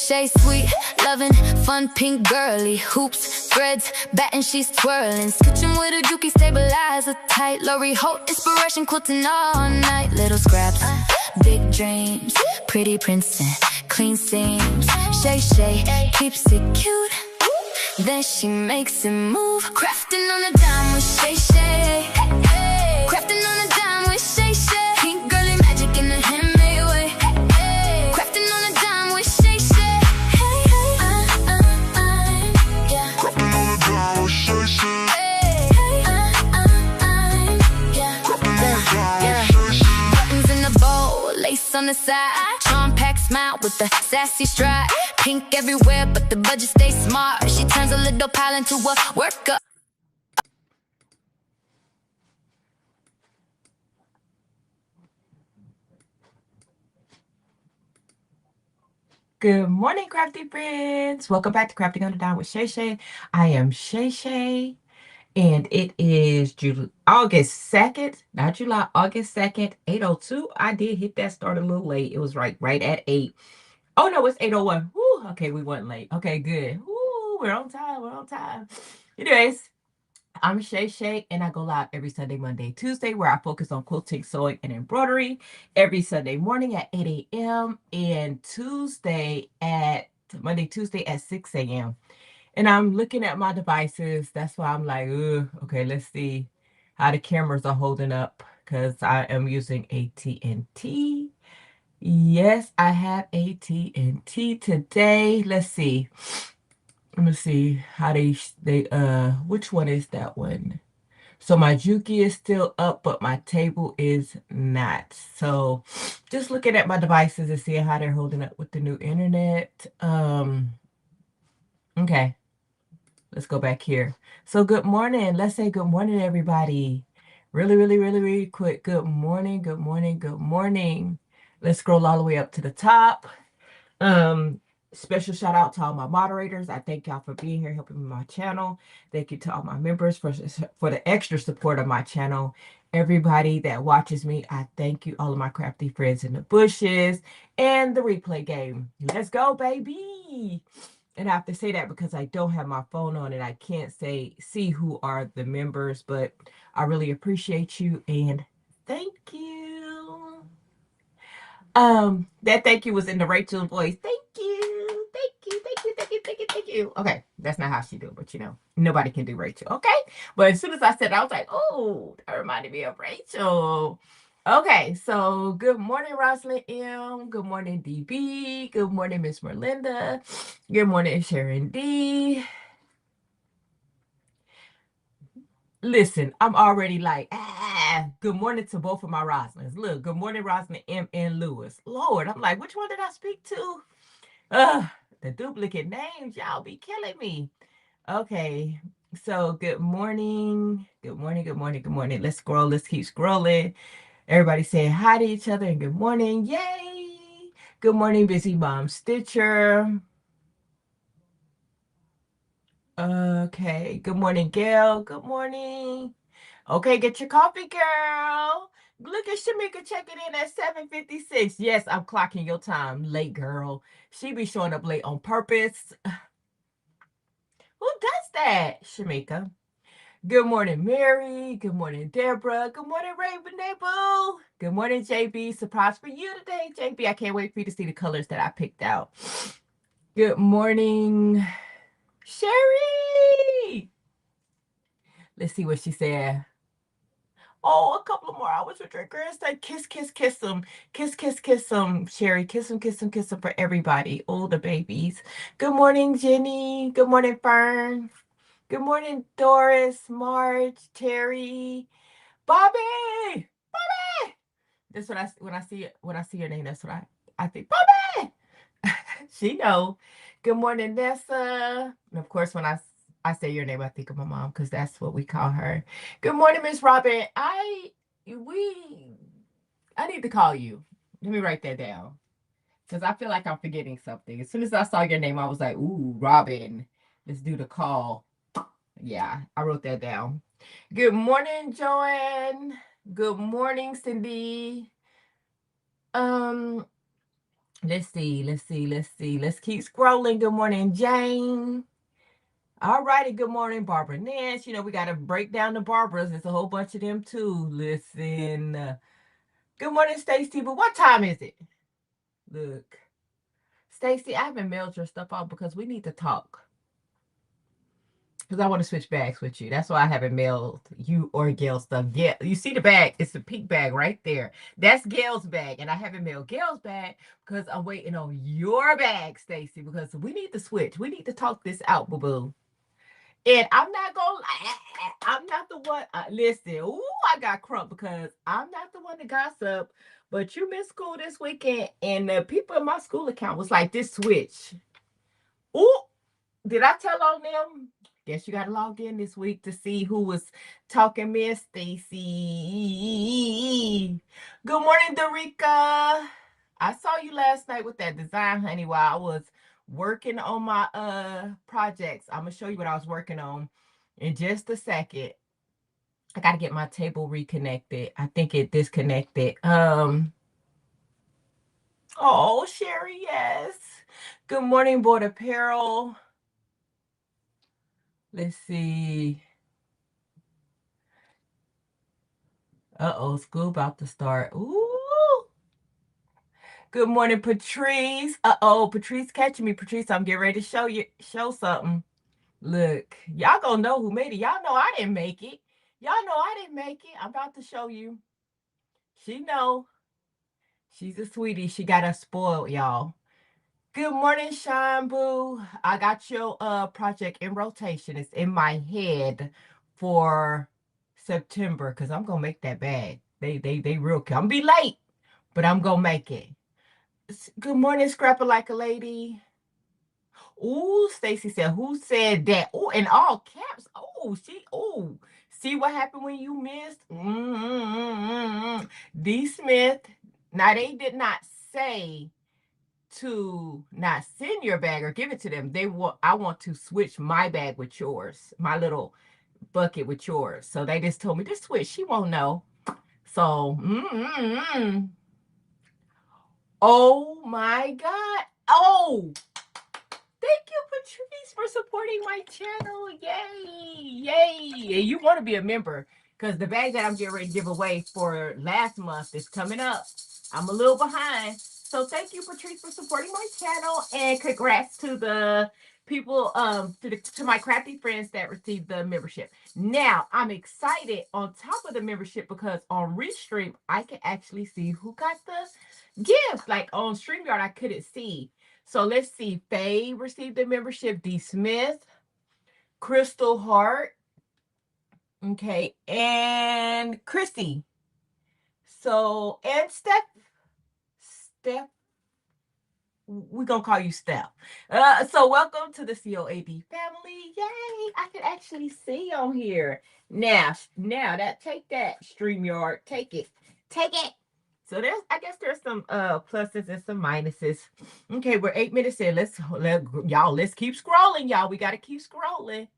Shay, sweet, loving, fun, pink, girly. Hoops, threads, batting, she's twirling. Sketching with a Juki stabilizer. Tight, Lori Holt, inspiration, quilting all night. Little scraps, big dreams, pretty prints and clean seams. Shay, Shay, keeps it cute. Then she makes it move. Crafting on a dime with Shay, Shay. Crafting on a dime with Shay, Shay. Pink girly magic in a handmade way. Crafting on a dime with Shay, Shay. Yeah. Crafting on a dime with Shay, Shay. Buttons in the bowl, lace on the side. Charm pack smile with the sassy stride. Pink everywhere, but the budget stays smart. She turns a little pile into a worker. Good morning, crafty friends. Welcome back to Crafting on the Dime with ShayShay. I am ShayShay, and it is August 2nd, not July, August 2nd, 8:02. I did hit that start a little late. It was right at 8. Oh, no, it's 8:01. Woo, okay, we weren't late. Okay, good. Woo, we're on time. Anyways, I'm ShayShay, and I go live every Sunday, Monday, Tuesday, where I focus on quilting, sewing, and embroidery every Sunday morning at 8 a.m. and Monday, Tuesday at 6 a.m. And I'm looking at my devices. That's why I'm like, okay, let's see how the cameras are holding up, because I am using AT&T. Yes, I have AT&T today. Let's see. Let me see how which one is that one? So my Juki is still up, but my table is not. So just looking at my devices and seeing how they're holding up with the new internet. Okay, let's go back here. So good morning. Let's say good morning, everybody. Really quick. Good morning. Let's scroll all the way up to the top. Special shout out to all my moderators. I thank y'all for being here, helping me with my channel. Thank you to all my members for the extra support of my channel. Everybody that watches me, I thank you. All of my crafty friends in the bushes and the replay game. Let's go, baby. And I have to say that because I don't have my phone on and I can't see who are the members, but I really appreciate you and thank you. That thank you was in the Rachel's voice. Thank you. Okay, that's not how she do it, but nobody can do Rachel. Okay, but as soon as I said it, I was like, oh, that reminded me of Rachel. Okay, so good morning, Rosalind M. Good morning, DB. Good morning, Miss Merlinda. Good morning, Sharon D. Listen, I'm already like, good morning to both of my Rosalinds. Look, good morning, Rosalind M. and Lewis. Lord, I'm like, which one did I speak to? The duplicate names, y'all be killing me. Okay, so good morning. Let's scroll. Let's keep scrolling. Everybody saying hi to each other and good morning. Yay! Good morning, Busy Mom Stitcher. Okay, good morning, Gail. Good morning. Okay, get your coffee, girl. Look at Shamika checking in at 7:56. Yes, I'm clocking your time. Late, girl. She be showing up late on purpose. Who does that, Shamika? Good morning, Mary. Good morning, Deborah. Good morning, Raven Boo. Good morning, JB. Surprise for you today, JB. I can't wait for you to see the colors that I picked out. Good morning, Sherry. Let's see what she said. Oh, a couple of more hours with your girls. Say kiss them. Kiss them, Sherry. Kiss them for everybody. All the babies. Good morning, Jenny. Good morning, Fern. Good morning, Doris, Marge, Terry, Bobby. That's what when I see your name, that's what I think. Bobby. She know. Good morning, Nessa. And of course, when I say your name, I think of my mom because that's what we call her. Good morning, Miss Robin. I need to call you. Let me write that down because I feel like I'm forgetting something. As soon as I saw your name, I was like, ooh, Robin. Let's do the call. Yeah, I wrote that down. Good morning, Joanne. Good morning, Cindy. Let's see. Let's keep scrolling. Good morning, Jane. All righty. Good morning, Barbara Nance. You know, we got to break down the Barbaras. There's a whole bunch of them too. Listen. Good morning, Stacy. But what time is it? Look. Stacy, I haven't mailed your stuff out because we need to talk. Because I want to switch bags with you. That's why I haven't mailed you or Gail stuff. Yeah, you see the bag? It's the pink bag right there. That's Gail's bag. And I haven't mailed Gail's bag because I'm waiting on your bag, Stacy, because we need to switch. We need to talk this out, boo-boo. And I'm not going to, I'm not the one, listen, ooh, I got crump because I'm not the one to gossip, but you missed school this weekend, and the people in my school account was like, this switch. Ooh, did I tell on them? Guess you got to log in this week to see who was talking Miss Stacy. Good morning, Dorica. I saw you last night with that design, honey, while I was working on my projects. I'm gonna show you what I was working on in just a second. I gotta get my table reconnected. I think it disconnected. Oh, Sherry, yes. Good morning, Board Apparel. Let's see. Uh-oh, school about to start. Ooh. Good morning, Patrice. Uh-oh, Patrice catching me. Patrice, I'm getting ready to show something. Look, y'all gonna know who made it. Y'all know I didn't make it. Y'all know I didn't make it. I'm about to show you. She know. She's a sweetie. She got us spoiled, y'all. Good morning, Shine Boo. I got your project in rotation. It's in my head for September because I'm gonna make that bag. They real cute. I'm gonna be late, but I'm gonna make it. Good morning, Scrapper Like a Lady. Ooh, Stacy said, who said that? Ooh, in all caps. Ooh. See what happened when you missed? D. Smith. Now, they did not say to not send your bag or give it to them. I want to switch my bag with yours, my little bucket with yours. So they just told me to switch. She won't know. So, oh my God. Oh, thank you, Patrice, for supporting my channel. Yay. And you want to be a member because the bag that I'm getting ready to give away for last month is coming up. I'm a little behind. So thank you, Patrice, for supporting my channel. And congrats to the people, to my crafty friends that received the membership. Now, I'm excited on top of the membership because on Restream, I can actually see who got the gift. Like on StreamYard, I couldn't see. So let's see. Faye received the membership. D. Smith, Crystal Hart, okay, and Christy. So, and Steph, we're going to call you Steph. So welcome to the COAD family. Yay, I can actually see on here. Now take that, StreamYard. Take it. So I guess there's some pluses and some minuses. Okay, we're 8 minutes in. Let's keep scrolling, y'all. We got to keep scrolling.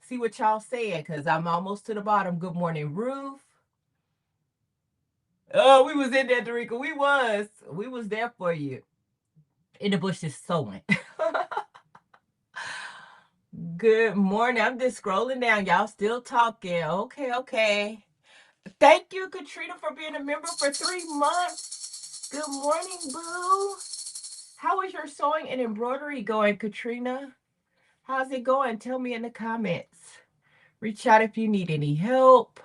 See what y'all saying, because I'm almost to the bottom. Good morning, Ruth. Oh, we was in there, Dorica. We was there for you. In the bushes sewing. Good morning. I'm just scrolling down. Y'all still talking. Okay. Thank you, Katrina, for being a member for 3 months. Good morning, boo. How is your sewing and embroidery going, Katrina? How's it going? Tell me in the comments. Reach out if you need any help.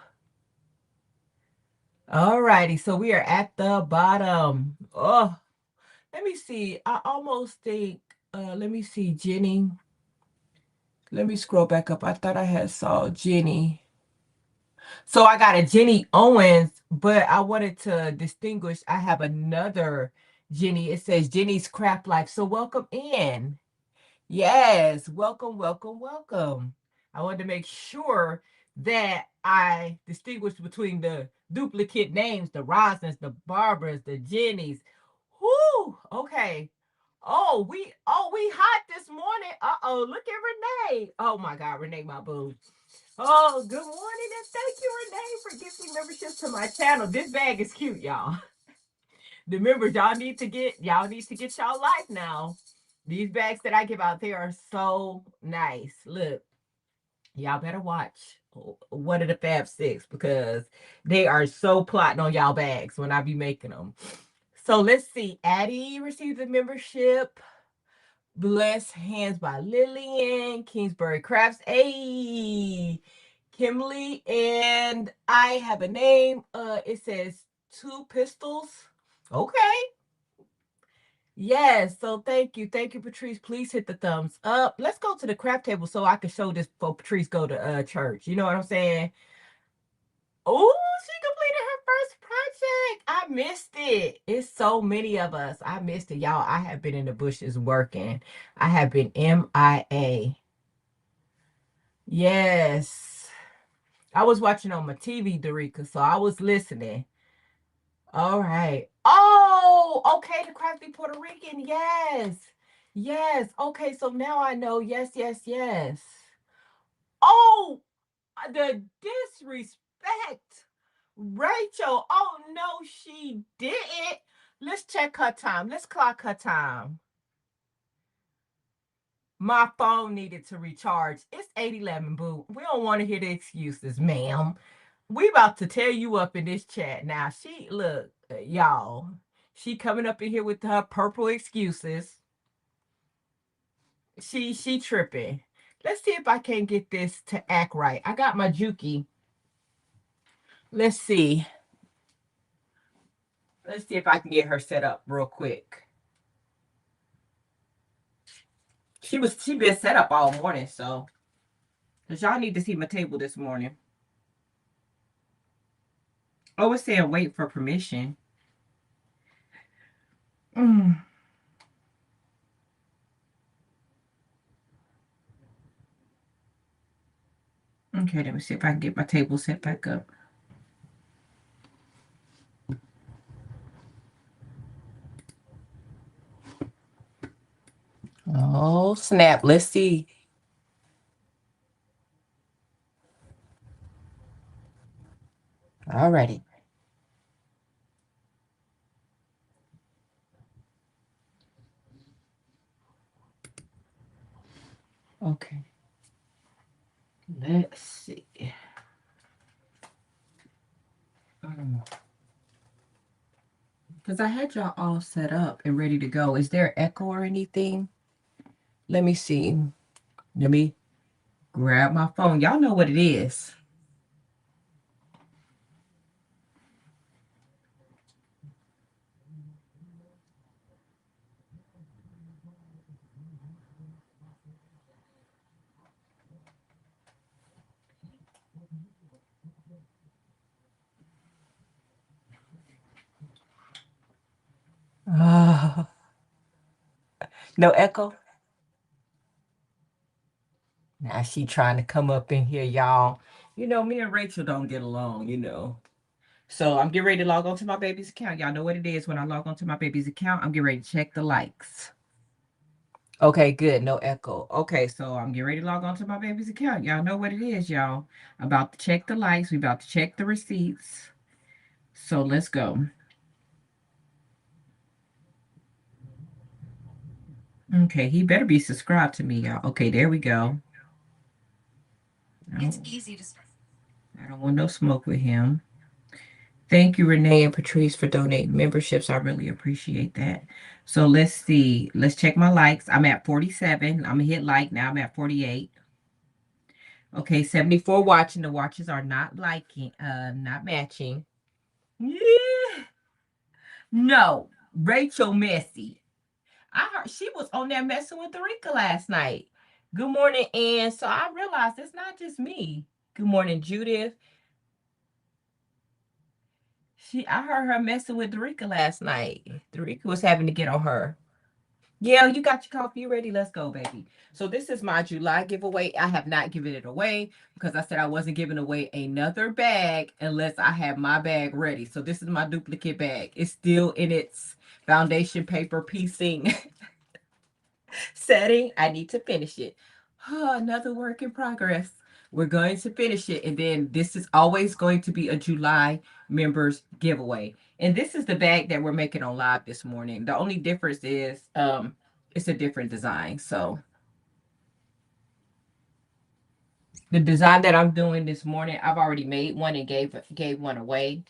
All righty. So we are at the bottom. Oh, let me see. I almost think, let me see, Jenny. Let me scroll back up. I thought I had saw Jenny. So I got a Jenny Owens, but I wanted to distinguish. I have another Jenny. It says Jenny's Craft Life. So welcome in. Yes, welcome. I wanted to make sure that I distinguished between the duplicate names, the Rosins, the Barbaras, the Jennies. Whoo, okay. Oh, we hot this morning. Uh-oh, look at Renee. Oh my God, Renee, my boo. Oh, good morning, and thank you, Renee, for gifting membership to my channel. This bag is cute, y'all. The members, y'all need to get y'all life now. These bags that I give out, they are so nice. Look, y'all better watch one of the Fab Six because they are so plotting on y'all bags when I be making them. So let's see. Addie received a membership. Blessed Hands by Lillian, Kingsbury Crafts. Hey, Kimberly, and I have a name. It says Two Pistols. Okay. Yes, so thank you. Thank you, Patrice. Please hit the thumbs up. Let's go to the craft table so I can show this before Patrice go to church. You know what I'm saying? Oh, she completed her first project. I missed it. It's so many of us. I missed it, y'all. I have been in the bushes working. I have been MIA. Yes. I was watching on my TV, Dorica, so I was listening. All right. Oh, okay, the crafty Puerto Rican. Yes. Yes. Okay, so now I know. Yes, yes, yes. Oh, the disrespect. Rachel. Oh, no, she didn't. Let's check her time. Let's clock her time. My phone needed to recharge. It's 8:11, boo. We don't want to hear the excuses, ma'am. We about to tear you up in this chat. Now, look, y'all, she coming up in here with her purple excuses. She tripping. Let's see if I can get this to act right. I got my Juki. Let's see. Let's see if I can get her set up real quick. She been set up all morning, so because y'all need to see my table this morning. Oh, it's saying wait for permission. Okay, let me see if I can get my table set back up. Oh, snap. Let's see. Alrighty. Okay. Let's see. Because I had y'all all set up and ready to go. Is there echo or anything? Let me see. Let me grab my phone. Y'all know what it is. No echo? Now she trying to come up in here, y'all. You know, me and Rachel don't get along, you know. So I'm getting ready to log on to my baby's account. Y'all know what it is when I log on to my baby's account. I'm getting ready to check the likes. Okay, good. No echo. Okay, so I'm getting ready to log on to my baby's account. Y'all know what it is, y'all. I'm about to check the likes. We about to check the receipts. So let's go. Okay, he better be subscribed to me, y'all. Okay, there we go. It's easy to start. I don't want no smoke with him. Thank you, Renee and Patrice, for donating memberships. I really appreciate that. So let's see. Let's check my likes. I'm at 47. I'm gonna hit like now. I'm at 48. Okay, 74 watching. The watches are not liking, not matching. Yeah. No, Rachel Messy. I heard she was on there messing with Dorica last night. Good morning, Ann. So I realized it's not just me. Good morning, Judith. I heard her messing with Dorica last night. Dorica was having to get on her. Yeah, you got your coffee ready. Let's go, baby. So this is my July giveaway. I have not given it away because I said I wasn't giving away another bag unless I have my bag ready. So this is my duplicate bag. It's still in its foundation paper piecing setting. I need to finish it. Oh, another work in progress. We're going to finish it, and then this is always going to be a July members giveaway. And this is the bag that we're making on live this morning. The only difference is it's a different design. So the design that I'm doing this morning, I've already made one and gave one away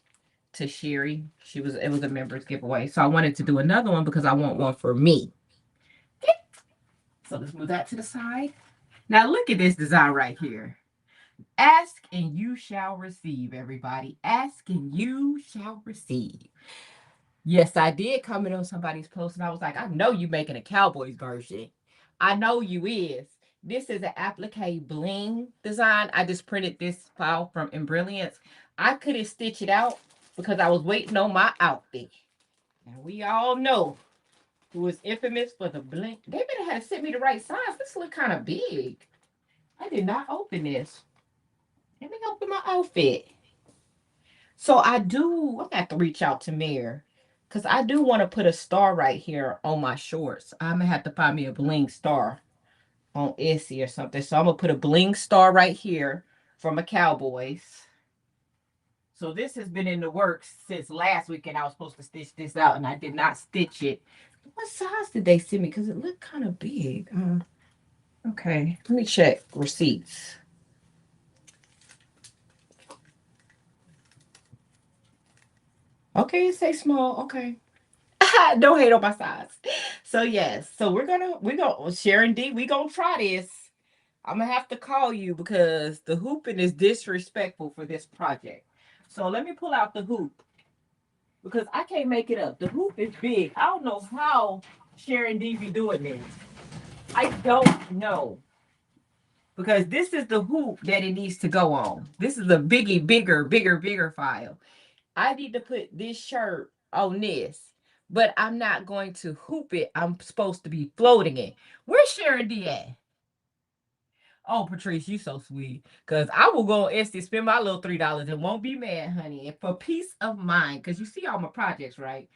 to Sherry. It was a members giveaway. So I wanted to do another one because I want one for me. Okay. So let's move that to the side. Now look at this design right here. Ask and you shall receive, everybody. Ask and you shall receive. Yes, I did comment on somebody's post and I was like, I know you making a Cowboys version. I know you is. This is an applique bling design. I just printed this file from Embrilliance. I couldn't stitch it out because I was waiting on my outfit. And we all know who is infamous for the bling. They better have sent me the right size. This look kind of big. I did not open this. Let me open my outfit. So I'm going to have to reach out to Mayor because I do want to put a star right here on my shorts. I'm going to have to find me a bling star on Etsy or something. So I'm going to put a bling star right here from a Cowboys. So this has been in the works since last weekend. I was supposed to stitch this out and I did not stitch it. What size did they send me? Because it looked kind of big. Okay, let me check receipts. Okay, it say small. Okay. Don't hate on my size. So yes, so we're gonna Sharon D, we gonna try this. I'm gonna have to call you because the hooping is disrespectful for this project. So let me pull out the hoop because I can't make it up. The hoop is big. I don't know how Sharon D be doing this. I don't know. Because this is the hoop that it needs to go on. This is a bigger file. I need to put this shirt on this, but I'm not going to hoop it. I'm supposed to be floating it. Where's Sharon D at? Oh, Patrice, you so sweet. Because I will go on Etsy, spend my little $3 and won't be mad, honey. And for peace of mind, because you see all my projects, right?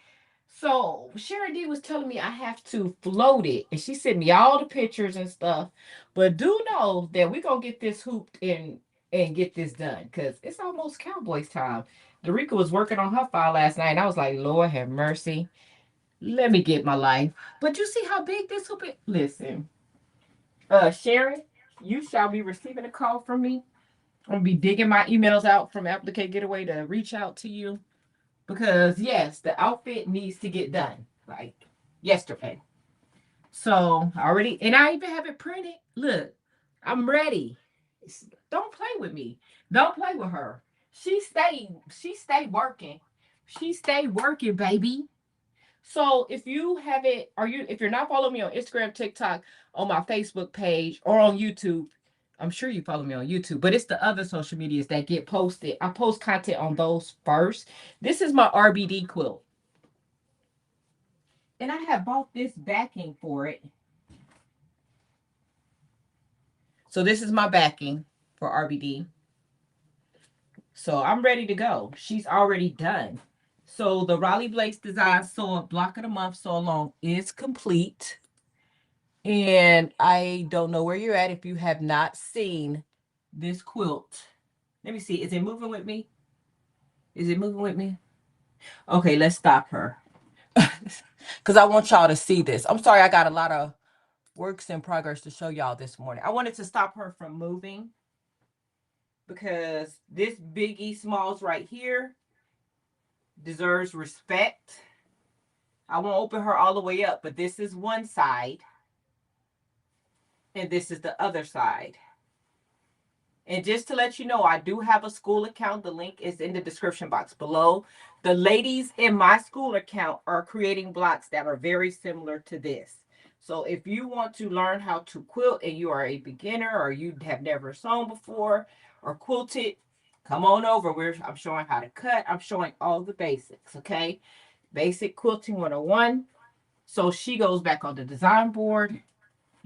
So Sharon D was telling me I have to float it. And she sent me all the pictures and stuff. But do know that we're going to get this hooped in and get this done. Because it's almost Cowboys time. Dorica was working on her file last night. And I was like, Lord have mercy. Let me get my life. But you see how big this hoop is? Listen. Sharon, you shall be receiving a call from me. I'm going to be digging my emails out from Applique Getaway to reach out to you. Because, yes, the outfit needs to get done. Like, yesterday. So, and I even have it printed. Look, I'm ready. Don't play with me. Don't play with her. She stayed working. She stayed working, baby. So if you haven't, if you're not following me on Instagram, TikTok, on my Facebook page, or on YouTube, I'm sure you follow me on YouTube, but it's the other social medias that get posted. I post content on those first. This is my RBD quilt. And I have bought this backing for it. So this is my backing for RBD. So I'm ready to go. She's already done. So the Raleigh Blake's Design Sew Block of the Month Sew Along is complete. And I don't know where you're at if you have not seen this quilt. Let me see. Is it moving with me? Is it moving with me? Okay, let's stop her. Because I want y'all to see this. I'm sorry I got a lot of works in progress to show y'all this morning. I wanted to stop her from moving because this Biggie Smalls right here deserves respect. I won't open her all the way up, but this is one side. And this is the other side. And just to let you know, I do have a Skool account. The link is in the description box below. The ladies in my Skool account are creating blocks that are very similar to this. So if you want to learn how to quilt and you are a beginner or you have never sewn before or quilted, come on over. I'm showing how to cut. I'm showing all the basics, okay? Basic Quilting 101. So she goes back on the design board.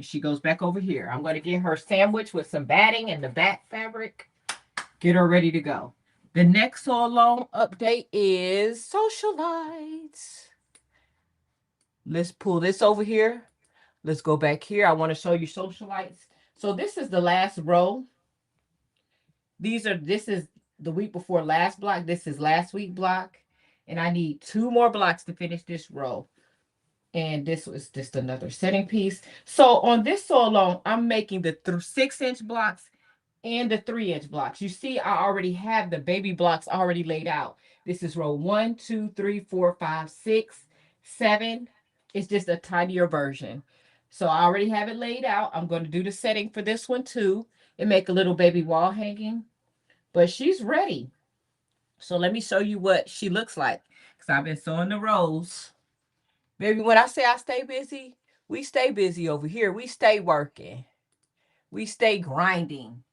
She goes back over here. I'm going to get her sandwich with some batting and the back fabric. Get her ready to go. The next sew along update is socialites. Let's pull this over here. Let's go back here. I want to show you socialites. So this is the last row This is the week before last block. This is last week block. And I need 2 more blocks to finish this row. And this was just another setting piece. So on this sew along, I'm making the 6-inch blocks and the 3-inch blocks. You see, I already have the baby blocks already laid out. This is row 1, 2, 3, 4, 5, 6, 7. It's just a tinier version. So I already have it laid out. I'm going to do the setting for this one too and make a little baby wall hanging. But she's ready. So let me show you what she looks like. Because I've been sewing the rows. Baby, when I say I stay busy, we stay busy over here. We stay working. We stay grinding.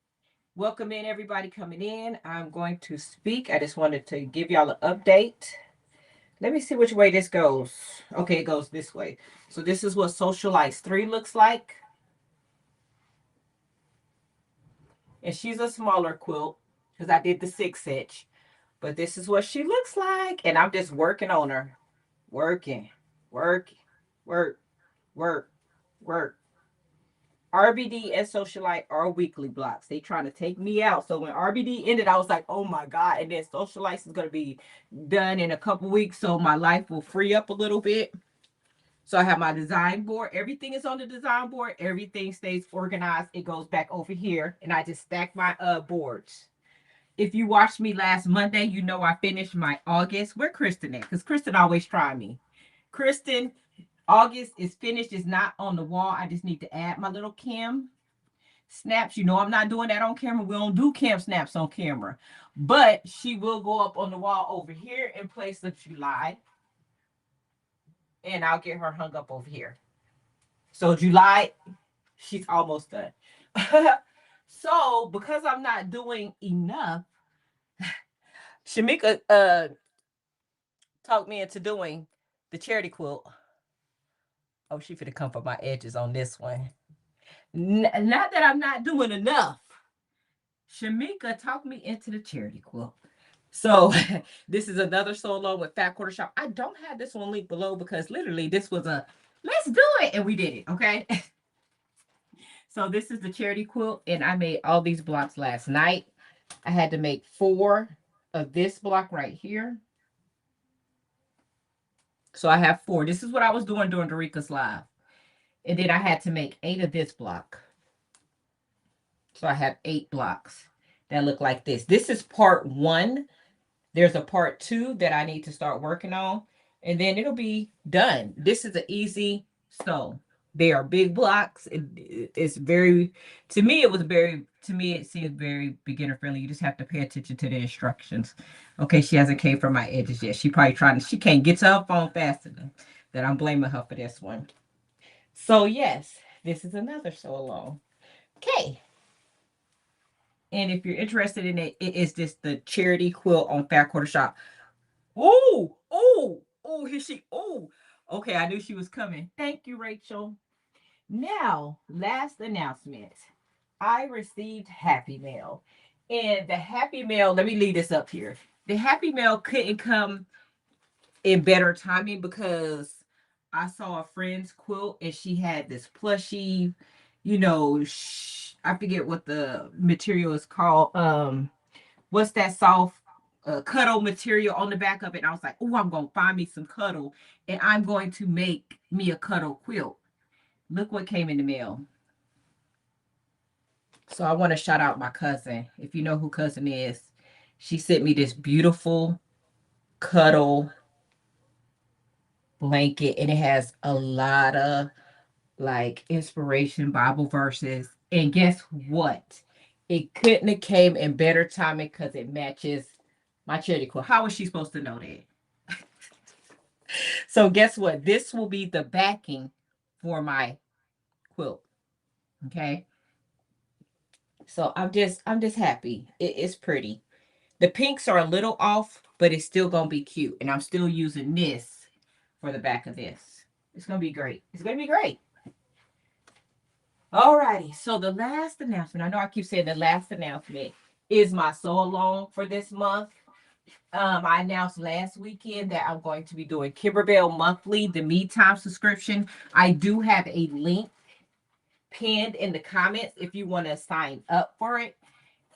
Welcome in, everybody coming in. I'm going to speak. I just wanted to give y'all an update. Let me see which way this goes. Okay, it goes this way. So this is what Socialites 3 looks like. And she's a smaller quilt because I did the 6-inch. But this is what she looks like. And I'm just working on her. Working. Work. RBD and Socialite are weekly blocks. They trying to take me out. So when RBD ended, I was like, oh my God. And then Socialites is going to be done in a couple weeks. So my life will free up a little bit. So I have my design board. Everything is on the design board. Everything stays organized. It goes back over here. And I just stack my boards. If you watched me last Monday, you know I finished my August. Where Kristen at? Because Kristen always try me. Kristen, August is finished. It's not on the wall. I just need to add my little cam snaps. You know I'm not doing that on camera. We don't do cam snaps on camera. But she will go up on the wall over here in place of July. And I'll get her hung up over here. So July, she's almost done. So because I'm not doing enough, Shamika talked me into doing the charity quilt. Oh, she finna come for my edges on this one. Not that I'm not doing enough. Shamika talked me into the charity quilt. So this is another sew along with Fat Quarter Shop. I don't have this one linked below because literally this was a let's do it, and we did it. Okay. So this is the charity quilt, and I made all these blocks last night. I had to make 4 of this block right here. So I have 4. This is what I was doing during Dorica's live. And then I had to make 8 of this block. So I have 8 blocks that look like this. This is part 1. There's a part 2 that I need to start working on. And then it'll be done. This is an easy sew. They are big blocks. It's very, to me, it seems very beginner friendly. You just have to pay attention to the instructions. Okay, she hasn't came from my edges yet. She probably she can't get to her phone fast enough that I'm blaming her for this one. So yes, this is another sew along. Okay. And if you're interested in it, it is just the charity quilt on Fat Quarter Shop. Oh, here she, okay, I knew she was coming. Thank you, Rachel. Now, last announcement. I received Happy Mail. And the Happy Mail, let me leave this up here. The Happy Mail couldn't come in better timing because I saw a friend's quilt and she had this plushie, you know, I forget what the material is called. What's that soft cuddle material on the back of it? And I was like, oh, I'm going to find me some cuddle and I'm going to make me a cuddle quilt. Look what came in the mail. So I want to shout out my cousin. If you know who cousin is, she sent me this beautiful cuddle blanket and it has a lot of like inspiration Bible verses. And guess what? It couldn't have came in better timing because it matches my charity quilt. How was she supposed to know that? So guess what? This will be the backing for my quilt. Okay. So I'm just happy. It's pretty. The pinks are a little off, but it's still gonna be cute. And I'm still using this for the back of this. It's gonna be great. It's gonna be great. Alrighty. So the last announcement, I know I keep saying the last announcement is my sew along for this month. I announced last weekend that I'm going to be doing Kimberbell Monthly, the Me Time subscription. I do have a link pinned in the comments if you want to sign up for it.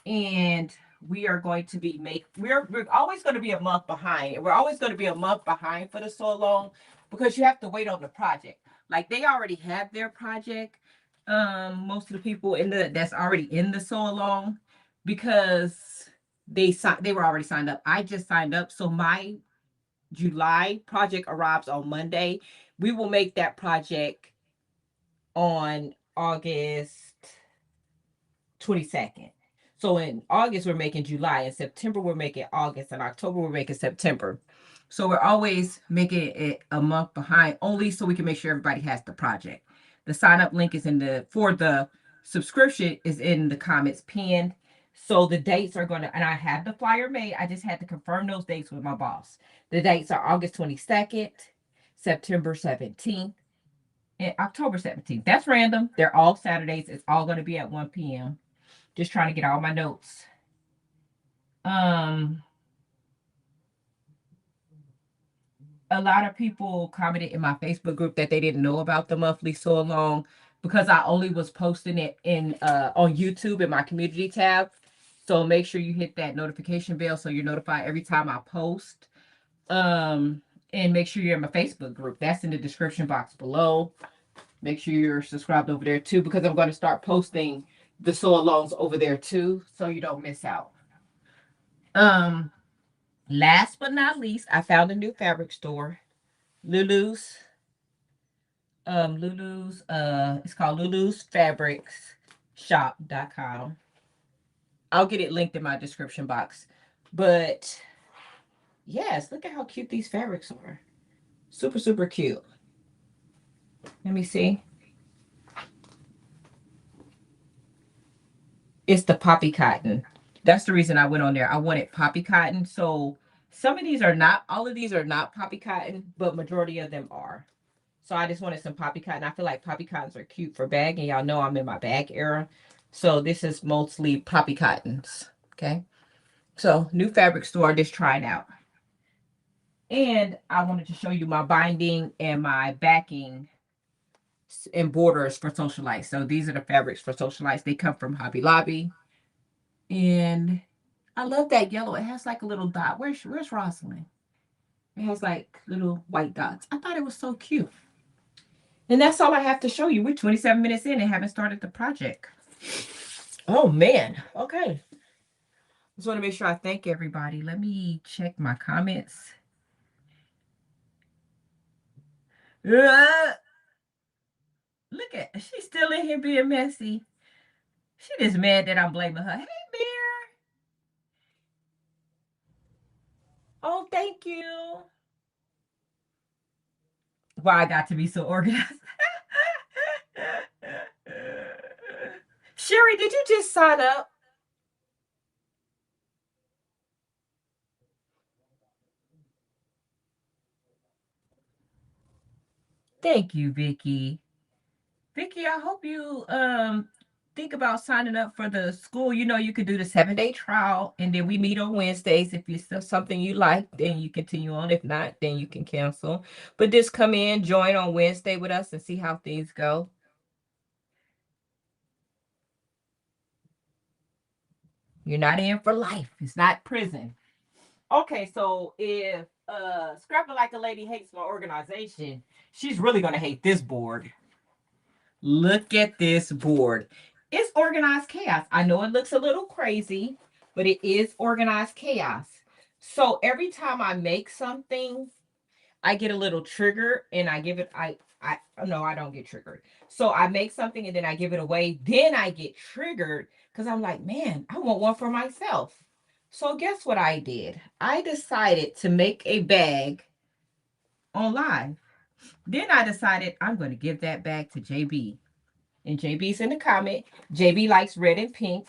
And we are going to be we're always going to be a month behind. We're always going to be a month behind for the sew along because you have to wait on the project. Like they already have their project. Most of the people that's already in the sew along because they were already signed up. I just signed up, so my July project arrives on Monday. We will make that project on August 22nd. So in August, we're making July. In September, we're making August. In October, we're making September. So we're always making it a month behind, only so we can make sure everybody has the project. The sign up link is for the subscription is in the comments pinned. So the dates are going to, and I have the flyer made. I just had to confirm those dates with my boss. The dates are August 22nd, September 17th, and October 17th. That's random. They're all Saturdays. It's all going to be at 1 p.m. Just trying to get all my notes. A lot of people commented in my Facebook group that they didn't know about the monthly sew along because I only was posting it in on YouTube in my community tab. So make sure you hit that notification bell so you're notified every time I post. And make sure you're in my Facebook group. That's in the description box below. Make sure you're subscribed over there too, because I'm going to start posting the sew alongs over there too, so you don't miss out. Last but not least, I found a new fabric store, Lulu's. It's called Lulu's Fabrics Shop.com. I'll get it linked in my description box. But yes, look at how cute these fabrics are. Super, super cute. Let me see. It's the poppy cotton. That's the reason I went on there. I wanted poppy cotton. So some of these are not, all of these are not poppy cotton, but majority of them are. So I just wanted some poppy cotton. I feel like poppy cottons are cute for bag, and y'all know I'm in my bag era. So this is mostly poppy cottons. Okay. So new fabric store, just trying out. And I wanted to show you my binding and my backing and borders for socialites. So these are the fabrics for socialites. They come from Hobby Lobby. And I love that yellow. It has like a little dot. Where's Rosalind? It has like little white dots. I thought it was so cute. And that's all I have to show you. We're 27 minutes in and haven't started the project. Oh, man. Okay. Just want to make sure I thank everybody. Let me check my comments. Look at, she's still in here being messy. She just mad that I'm blaming her. Hey, Bear. Oh, thank you. Why I got to be so organized. Sherry, did you just sign up? Thank you, Vicky. Vicky, I hope you think about signing up for the school. You know, you could do the 7-day trial, and then we meet on Wednesdays. If it's still something you like, then you continue on. If not, then you can cancel. But just come in, join on Wednesday with us, and see how things go. You're not in for life. It's not prison. Okay, so if Scrapping Like a Lady hates my organization, she's really gonna hate this board. Look at this board. It's organized chaos. I know it looks a little crazy, but it is organized chaos. So every time I make something, I get a little trigger and I give it, I no, I don't get triggered. So I make something and then I give it away. Then I get triggered because I'm like, man, I want one for myself. So guess what I did? I decided to make a bag on live. Then I decided I'm going to give that bag to JB. And JB's in the comment. JB likes red and pink.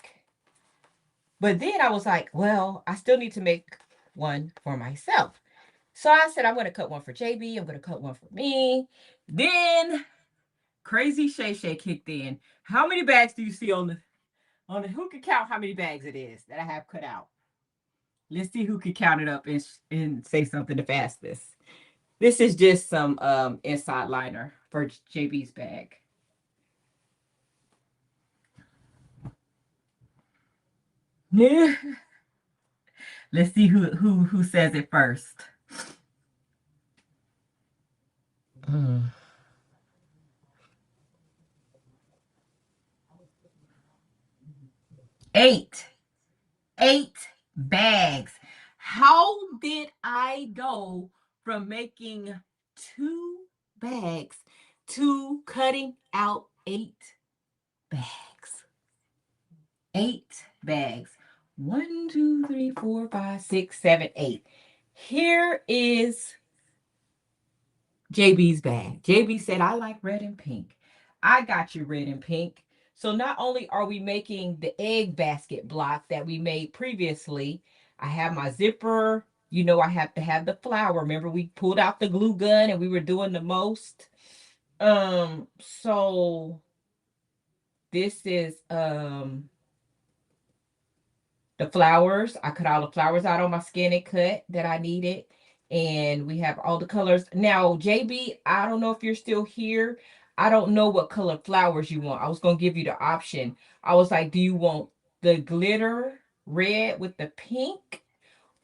But then I was like, well, I still need to make one for myself. So I said, I'm going to cut one for JB. I'm going to cut one for me. Then Crazy Shay Shay kicked in. How many bags do you see on the who can count how many bags it is that I have cut out? Let's see who can count it up and say something the fastest. This is just some inside liner for JB's bag. Let's see who says it first. 8 bags. How did I go from making 2 bags to cutting out 8 bags? 8 bags. 1, 2, 3, 4, 5, 6, 7, 8. Here is JB's bag. JB said, I like red and pink. I got you red and pink. So not only are we making the egg basket block that we made previously, I have my zipper. You know, I have to have the flower. Remember, we pulled out the glue gun and we were doing the most. So this is the flowers. I cut all the flowers out on my Scan and Cut that I needed. And we have all the colors. Now, JB, I don't know if you're still here. I don't know what color flowers you want. I was going to give you the option. I was like, do you want the glitter red with the pink?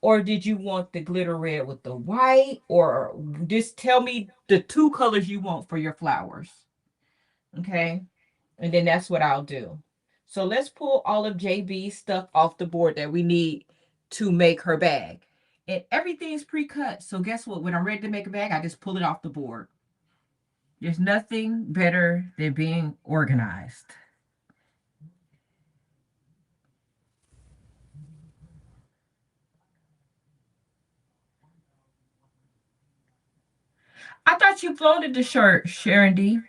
Or did you want the glitter red with the white? Or just tell me the 2 colors you want for your flowers. Okay. And then that's what I'll do. So let's pull all of JB's stuff off the board that we need to make her bag. And everything's pre-cut. So guess what? When I'm ready to make a bag, I just pull it off the board. There's nothing better than being organized. I thought you floated the shirt, Sharon D.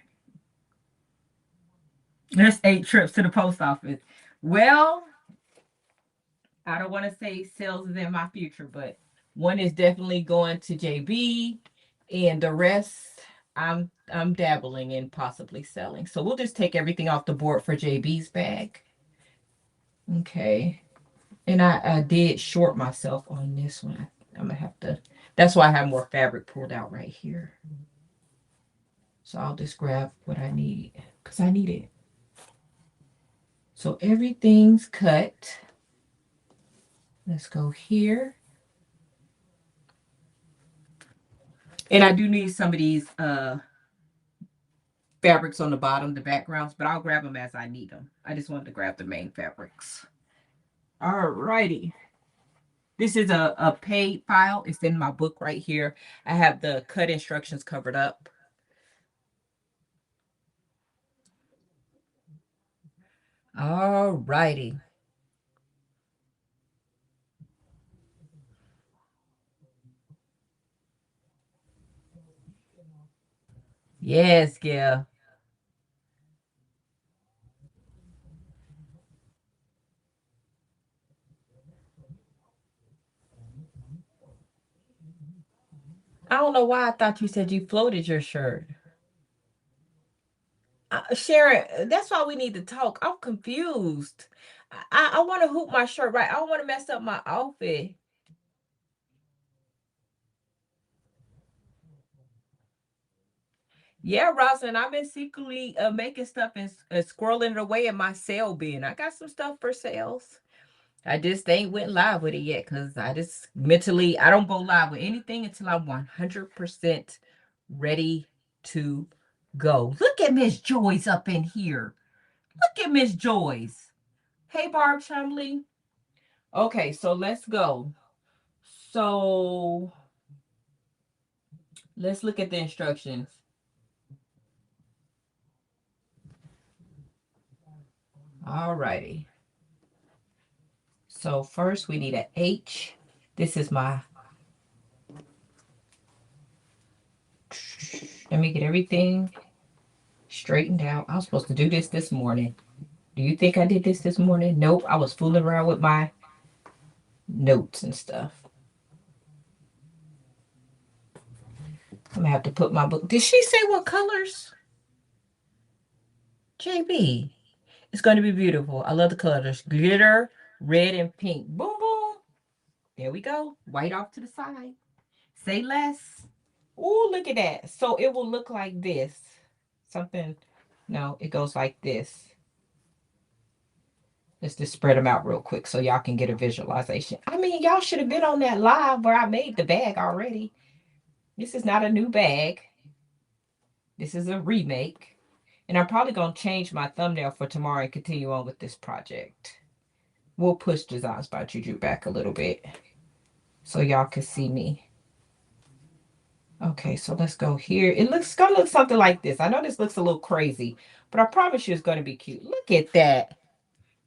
That's 8 trips to the post office. Well, I don't want to say sales is in my future, but one is definitely going to JB, and the rest I'm dabbling in possibly selling. So we'll just take everything off the board for JB's bag. Okay. And I did short myself on this one. I'm gonna have to, that's why I have more fabric pulled out right here. So I'll just grab what I need because I need it. So everything's cut. Let's go here. And I do need some of these fabrics on the bottom, the backgrounds, but I'll grab them as I need them. I just wanted to grab the main fabrics. All righty. This is a paid file. It's in my book right here. I have the cut instructions covered up. All righty. Yes, Gail. I don't know why I thought you said you floated your shirt. Sharon, that's why we need to talk. I'm confused. I want to hoop my shirt right. I don't want to mess up my outfit. Yeah, Rosalind, I've been secretly making stuff and squirreling it away in my sale bin. I got some stuff for sales. I just ain't went live with it yet because I just mentally, I don't go live with anything until I'm 100% ready to go. Look at Miss Joyce up in here. Look at Miss Joyce. Hey, Barb Chumley. Okay, so let's go. So let's look at the instructions. All righty. So first we need an H. This is my, let me get everything straightened out. I was supposed to do this morning. Do you think I did this morning? Nope, I was fooling around with my notes and stuff. I'm gonna have to put my book. Did she say what colors? JB. It's going to be beautiful. I love the colors. Glitter, red, and pink. Boom, boom. There we go. White off to the side. Say less. Oh, look at that. So it will look like this. Something. No, it goes like this. Let's just spread them out real quick so y'all can get a visualization. I mean, y'all should have been on that live where I made the bag already. This is not a new bag. This is a remake. And I'm probably going to change my thumbnail for tomorrow and continue on with this project. We'll push Designs by JuJu back a little bit so y'all can see me. Okay, so let's go here. It's going to look something like this. I know this looks a little crazy, but I promise you it's going to be cute. Look at that.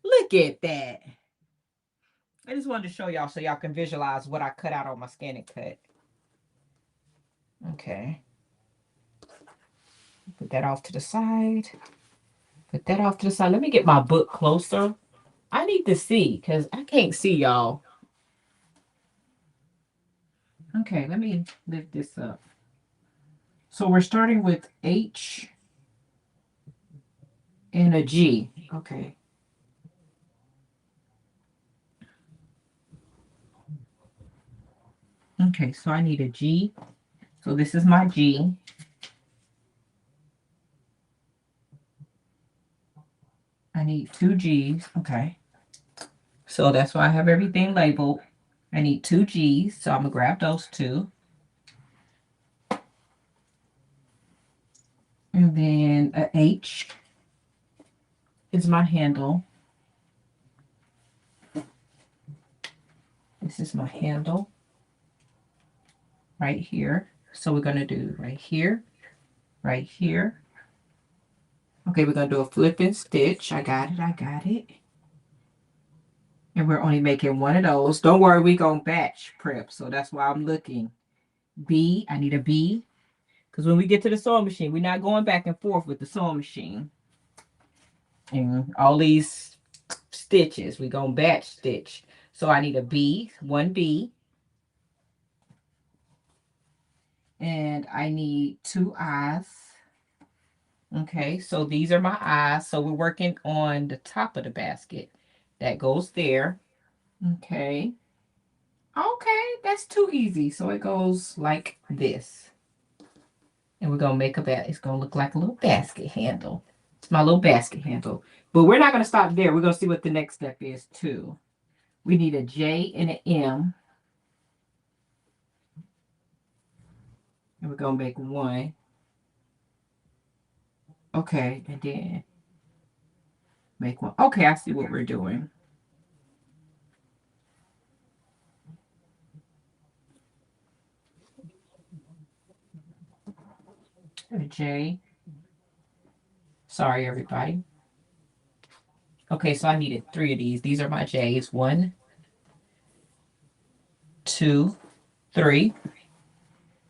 Look at that. I just wanted to show y'all so y'all can visualize what I cut out on my Scan and Cut. Okay. Put that off to the side. Put that off to the side. Let me get my book closer. I need to see because I can't see y'all. Okay, let me lift this up. So we're starting with H and a G. Okay. Okay, so I need a G. So this is my G. I need 2 G's. Okay. So that's why I have everything labeled. I need 2 G's. So I'm going to grab those 2. And then a H is my handle. This is my handle right here. So we're going to do right here, right here. Okay, we're going to do a flip and stitch. I got it. I got it. And we're only making one of those. Don't worry, we're going to batch prep. So that's why I'm looking. B, I need a B. Because when we get to the sewing machine, we're not going back and forth with the sewing machine. And all these stitches, we're going to batch stitch. So I need a B, 1 B. And I need 2 I's. Okay, so these are my eyes. So we're working on the top of the basket. That goes there. Okay. Okay, that's too easy. So it goes like this. And we're going to make a basket. It's going to look like a little basket handle. It's my little basket handle. But we're not going to stop there. We're going to see what the next step is too. We need a J and an M. And we're going to make 1. Okay, and then make 1. Okay, I see what we're doing. A J. Sorry, everybody. Okay, so I needed 3 of these. These are my J's. 1, 2, 3.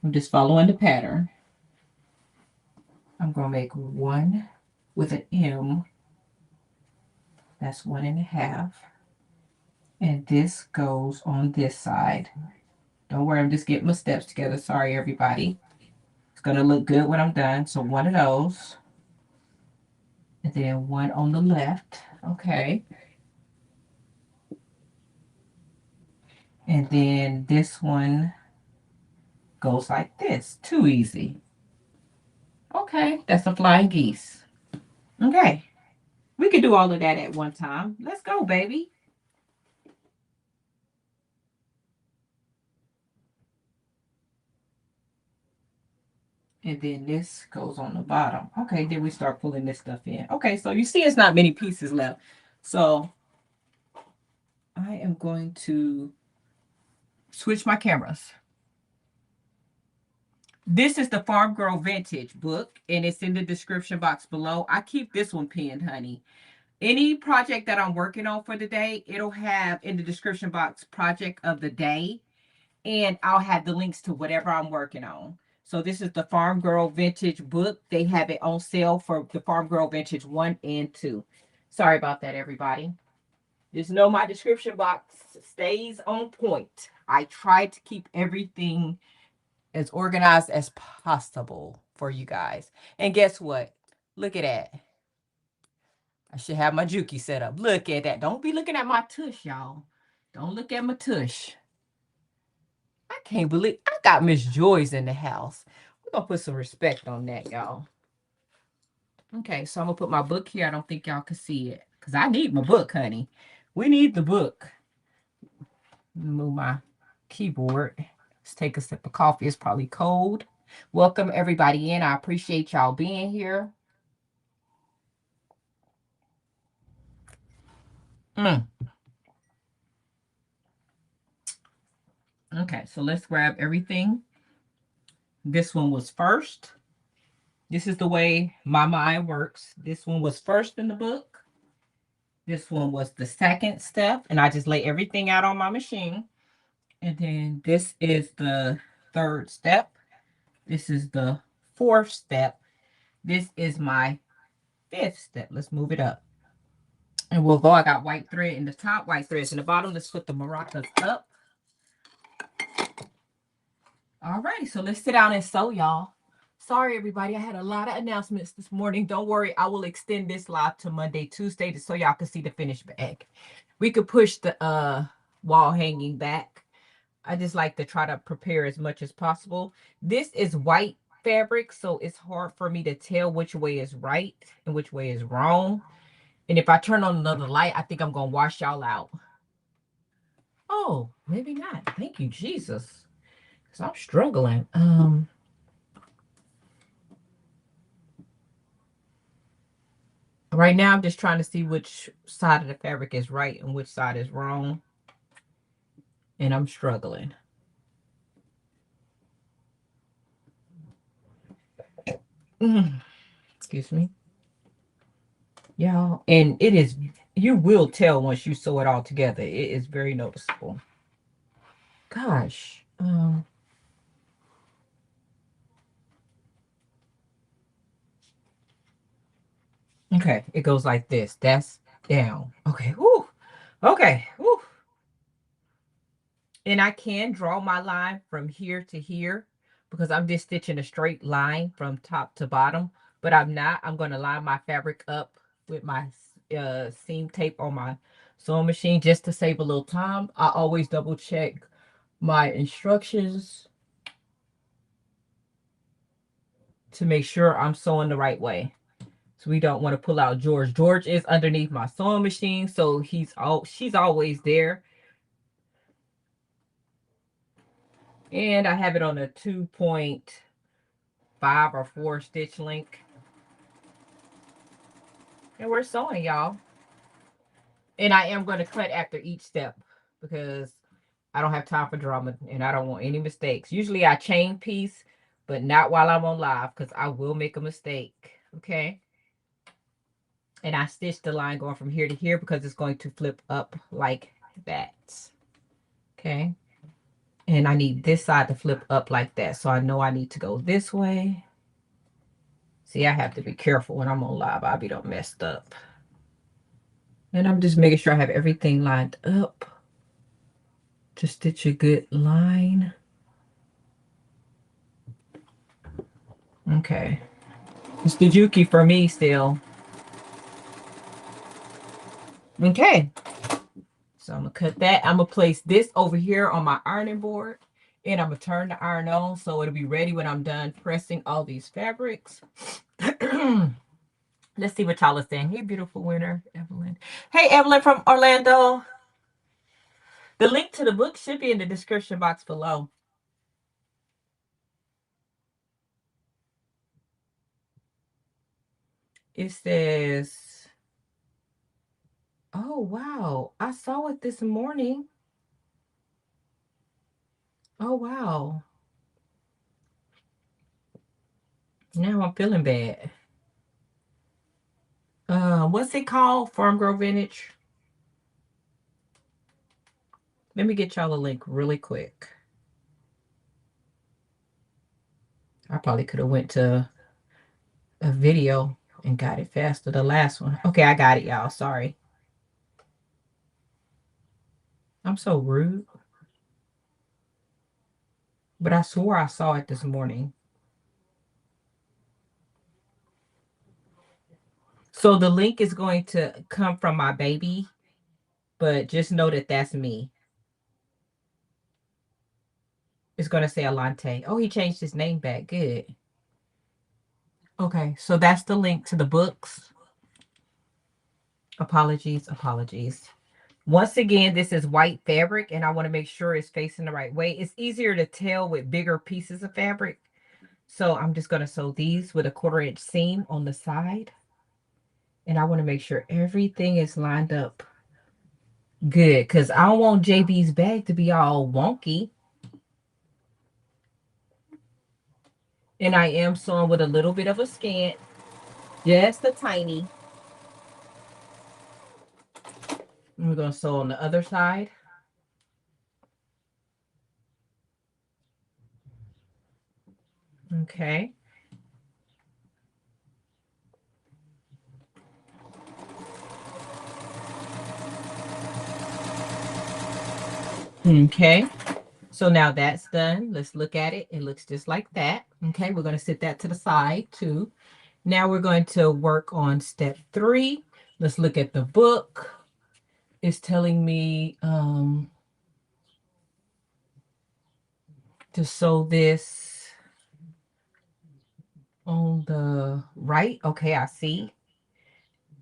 I'm just following the pattern. I'm going to make 1 with an M. That's 1.5. And this goes on this side. Don't worry, I'm just getting my steps together. Sorry, everybody. It's going to look good when I'm done. So 1 of those. And then 1 on the left. Okay. And then this one goes like this. Too easy. Okay, that's a flying geese. Okay. We could do all of that at one time. Let's go, baby. And then this goes on the bottom. Okay, then we start pulling this stuff in. Okay, so you see it's not many pieces left. So I am going to switch my cameras. This is the Farm Girl Vintage book, and it's in the description box below. I keep this one pinned, honey. Any project that I'm working on for the day, it'll have in the description box project of the day, and I'll have the links to whatever I'm working on. So this is the Farm Girl Vintage book. They have it on sale for the Farm Girl Vintage 1 and 2. Sorry about that, everybody. Just know my description box stays on point. I try to keep everything as organized as possible for you guys. And guess what? Look at that. I should have my Juki set up. Look at that. Don't be looking at my tush, y'all. Don't look at my tush. I can't believe I got Miss Joy's in the house. We're going to put some respect on that, y'all. Okay, so I'm going to put my book here. I don't think y'all can see it. because I need my book, honey. We need the book. Move my keyboard. Let's take a sip of coffee. It's probably cold. Welcome everybody in. I appreciate y'all being here. Okay, so let's grab everything. This one was first. This is the way my mind works. This one was first in the book. This one was the second step, and I just lay everything out on my machine. And then this is the third step. This is the fourth step. This is my fifth step. Let's move it up. And we'll go. I got white thread in the top, white threads in the bottom. Let's put the maracas up. All right, so let's sit down and sew, y'all. Sorry, everybody. I had a lot of announcements this morning. Don't worry. I will extend this live to Monday, Tuesday, so y'all can see the finished bag. We could push the wall hanging back. I just like to try to prepare as much as possible. This is white fabric, so it's hard for me to tell which way is right and which way is wrong. And if I turn on another light, I think I'm going to wash y'all out. Oh, maybe not. Thank you, Jesus. Because I'm struggling. Right now, I'm just trying to see which side of the fabric is right and which side is wrong. And I'm struggling. Excuse me. Y'all, and it is, you will tell once you sew it all together. It is very noticeable. Gosh. Okay, it goes like this. That's down. Okay. Woo. Okay. Woo. And I can draw my line from here to here because I'm just stitching a straight line from top to bottom, but I'm not. I'm going to line my fabric up with my seam tape on my sewing machine just to save a little time. I always double check my instructions to make sure I'm sewing the right way. So we don't want to pull out George. George is underneath my sewing machine, so she's always there. And I have it on a 2.5 or 4 stitch length. And we're sewing, y'all. And I am going to cut after each step because I don't have time for drama and I don't want any mistakes. Usually I chain piece, but not while I'm on live because I will make a mistake. Okay. And I stitched the line going from here to here because it's going to flip up like that. Okay. And I need this side to flip up like that. So I know I need to go this way. See, I have to be careful when I'm on live. I'll be done messed up. And I'm just making sure I have everything lined up to stitch a good line. Okay. It's the Juki for me still. Okay. So I'm going to cut that. I'm going to place this over here on my ironing board. And I'm going to turn the iron on so it'll be ready when I'm done pressing all these fabrics. Let's see what y'all are saying. Hey, beautiful winner, Evelyn. Hey, Evelyn from Orlando. The link to the book should be in the description box below. It says, oh, wow. I saw it this morning. Oh, wow. Now I'm feeling bad. What's it called? Farm Girl Vintage. Let me get y'all a link really quick. I probably could have went to a video and got it faster. The last one. Okay, I got it, y'all. Sorry. I'm so rude. But I swore I saw it this morning. So the link is going to come from my baby, but just know that that's me. It's going to say Alante. Oh, he changed his name back. Good. Okay, so that's the link to the books. Apologies, apologies. Once again, this is white fabric, and I want to make sure it's facing the right way. It's easier to tell with bigger pieces of fabric. So I'm just going to sew these with a 1/4 inch seam on the side. And I want to make sure everything is lined up good, because I don't want JB's bag to be all wonky. And I am sewing with a little bit of a scant, just a tiny. And we're going to sew on the other side. Okay. Okay. So now that's done. Let's look at it. It looks just like that. Okay, we're going to set that to the side too. Now we're going to work on step 3. Let's look at the book. It's telling me to sew this on the right. Okay, I see.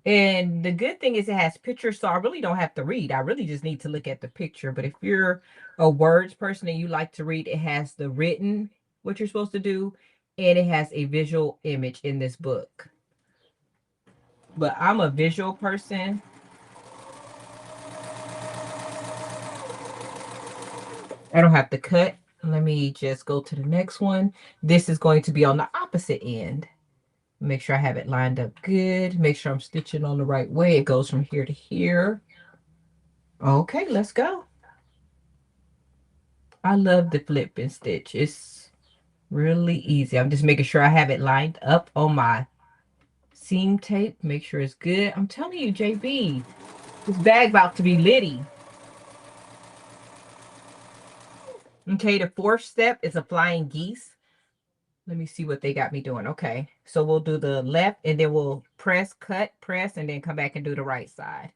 And the good thing is it has pictures, so I really don't have to read. I really just need to look at the picture. But if you're a words person and you like to read, it has the written, what you're supposed to do, and it has a visual image in this book. But I'm a visual person. I don't have to cut. Let me just go to the next one. This is going to be on the opposite end. Make sure I have it lined up good. Make sure I'm stitching on the right way. It goes from here to here. Okay, let's go. I love the flip and stitch. It's really easy. I'm just making sure I have it lined up on my seam tape. Make sure it's good. I'm telling you, JB, this bag about to be litty. Okay, the 4th step is a flying geese. Let me see what they got me doing. Okay, so we'll do the left, and then we'll press, cut, press, and then come back and do the right side.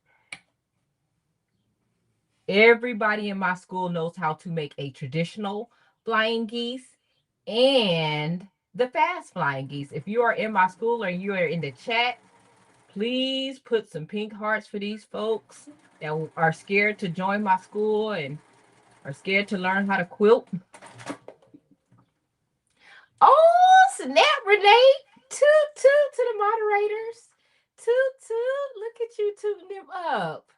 Everybody in my school knows how to make a traditional flying geese and the fast flying geese. If you are in my school or you are in the chat, please put some pink hearts for these folks that are scared to join my school and are scared to learn how to quilt. Oh, snap, Renee. Toot, toot to the moderators. Toot, toot. Look at you tooting them up.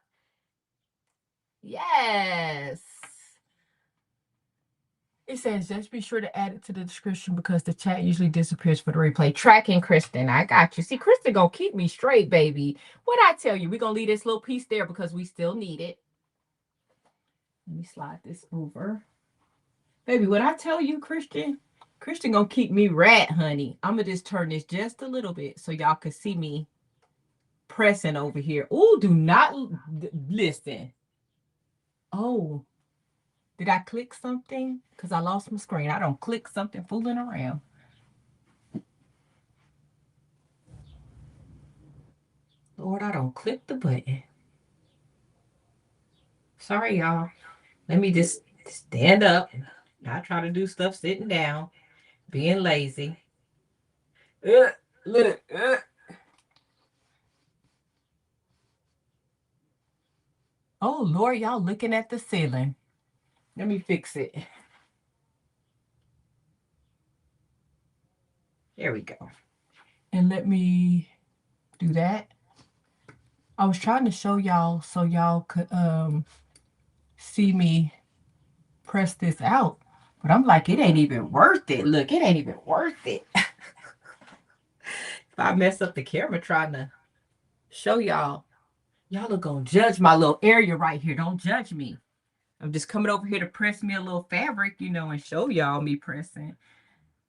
Yes. It says, just be sure to add it to the description because the chat usually disappears for the replay. Tracking Kristen. I got you. See, Kristen gonna keep me straight, baby. What I tell you, we're gonna leave this little piece there because we still need it. Let me slide this over. Baby, what I tell you, Christian gonna keep me rat, honey. I'm gonna just turn this just a little bit so y'all can see me pressing over here. Oh, do not listen. Oh, did I click something? Because I lost my screen. I don't click something fooling around. Lord, I don't click the button. Sorry, y'all. Let me just stand up. I try to do stuff sitting down, being lazy. Look. Oh, Lord, y'all looking at the ceiling. Let me fix it. There we go. And let me do that. I was trying to show y'all so y'all could see me press this out. But I'm like, it ain't even worth it. Look, it ain't even worth it. If I mess up the camera trying to show y'all, y'all are going to judge my little area right here. Don't judge me. I'm just coming over here to press me a little fabric, you know, and show y'all me pressing.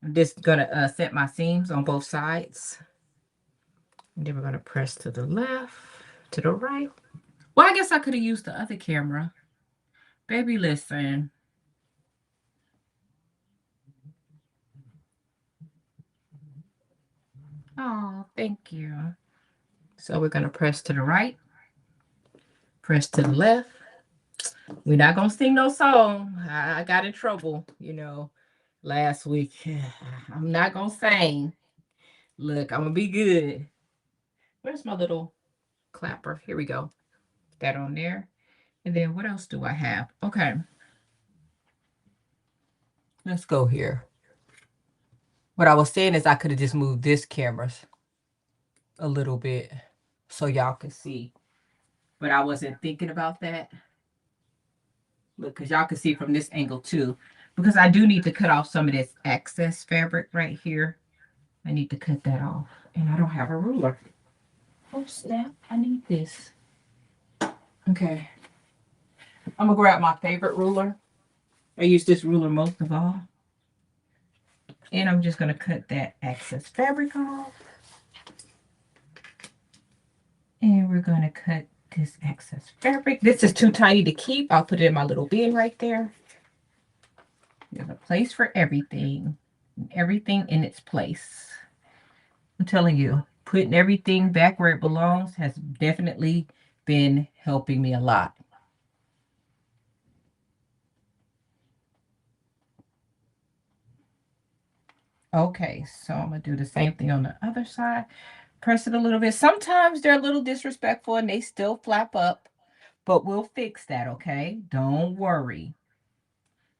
I'm just going to set my seams on both sides. And then we're going to press to the left, to the right. Well, I guess I could have used the other camera. Baby, listen. Oh, thank you. So we're going to press to the right, press to the left. We're not going to sing no song. I got in trouble, you know, last week. I'm not going to sing. Look, I'm going to be good. Where's my little clapper. Here we go. Put that on there. And then what else do I have? Okay. Let's go here. What I was saying is I could have just moved this camera a little bit so y'all could see. But I wasn't thinking about that. Look, because y'all can see from this angle too. Because I do need to cut off some of this excess fabric right here. I need to cut that off. And I don't have a ruler. Oh, snap. I need this. Okay. I'm going to grab my favorite ruler. I use this ruler most of all. And I'm just going to cut that excess fabric off. And we're going to cut this excess fabric. This is too tiny to keep. I'll put it in my little bin right there. There's a place for everything. Everything in its place. I'm telling you, putting everything back where it belongs has definitely been helping me a lot. Okay, so I'm going to do the same thing on the other side. Press it a little bit. Sometimes they're a little disrespectful and they still flap up, but we'll fix that, okay? Don't worry.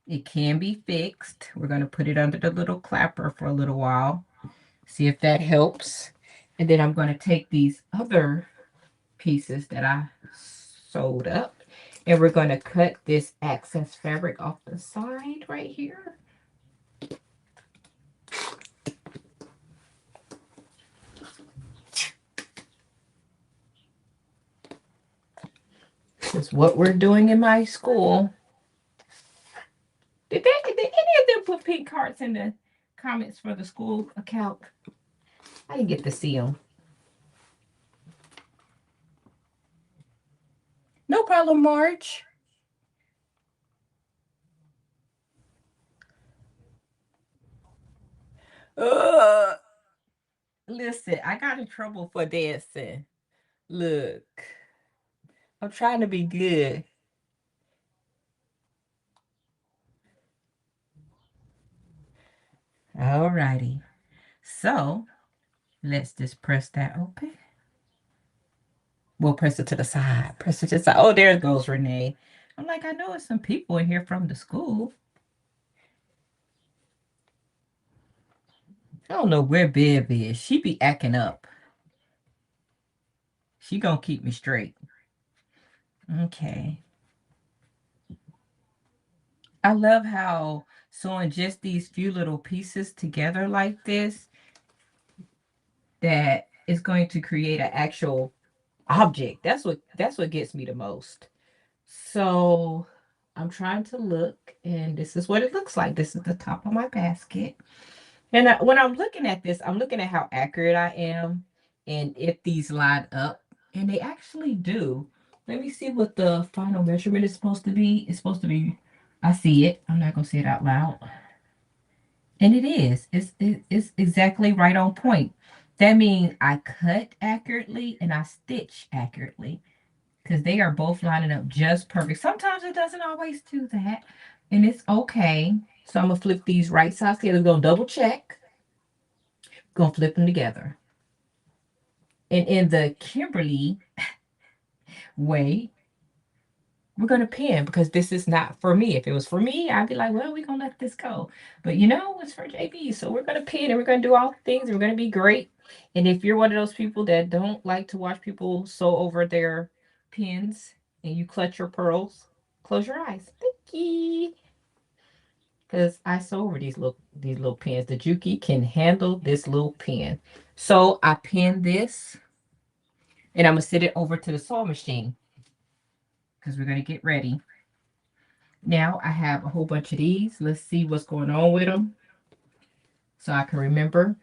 It can be fixed. We're going to put it under the little clapper for a little while. See if that helps. And then I'm going to take these other pieces that I sewed up and we're going to cut this excess fabric off the side right here. This is what we're doing in my school. Did any of them put pink hearts in the comments for the school account? I didn't get to see them. No problem, Marge. Listen, I got in trouble for dancing. Look, I'm trying to be good. Alrighty. So, let's just press that open. We'll press it to the side. Press it to the side. Oh, there goes Renee. I'm like, I know there's some people in here from the school. I don't know where Bev is. She be acting up. She gonna keep me straight. Okay. I love how sewing just these few little pieces together like this, that is going to create an actual object. That's what gets me the most. So I'm trying to look, and this is what it looks like. This is the top of my basket. And when I'm looking at this, I'm looking at how accurate I am and if these line up. And they actually do. Let me see what the final measurement is supposed to be. It's supposed to be, I see it. I'm not going to say it out loud. And it is. It's exactly right on point. That means I cut accurately and I stitch accurately, because they are both lining up just perfect. Sometimes it doesn't always do that, and it's okay. So I'm going to flip these right sides together. We're going to double check. Going to flip them together. And in the Kimberly way, we're going to pin, because this is not for me. If it was for me, I'd be like, well, we're going to let this go. But you know, it's for JB. So we're going to pin and we're going to do all the things. And we're going to be great. And if you're one of those people that don't like to watch people sew over their pins and you clutch your pearls, close your eyes. Thank you. Because I sew over these little pins. The Juki can handle this little pin. So I pin this and I'm going to sit it over to the sewing machine, because we're going to get ready. Now I have a whole bunch of these. Let's see what's going on with them, so I can remember.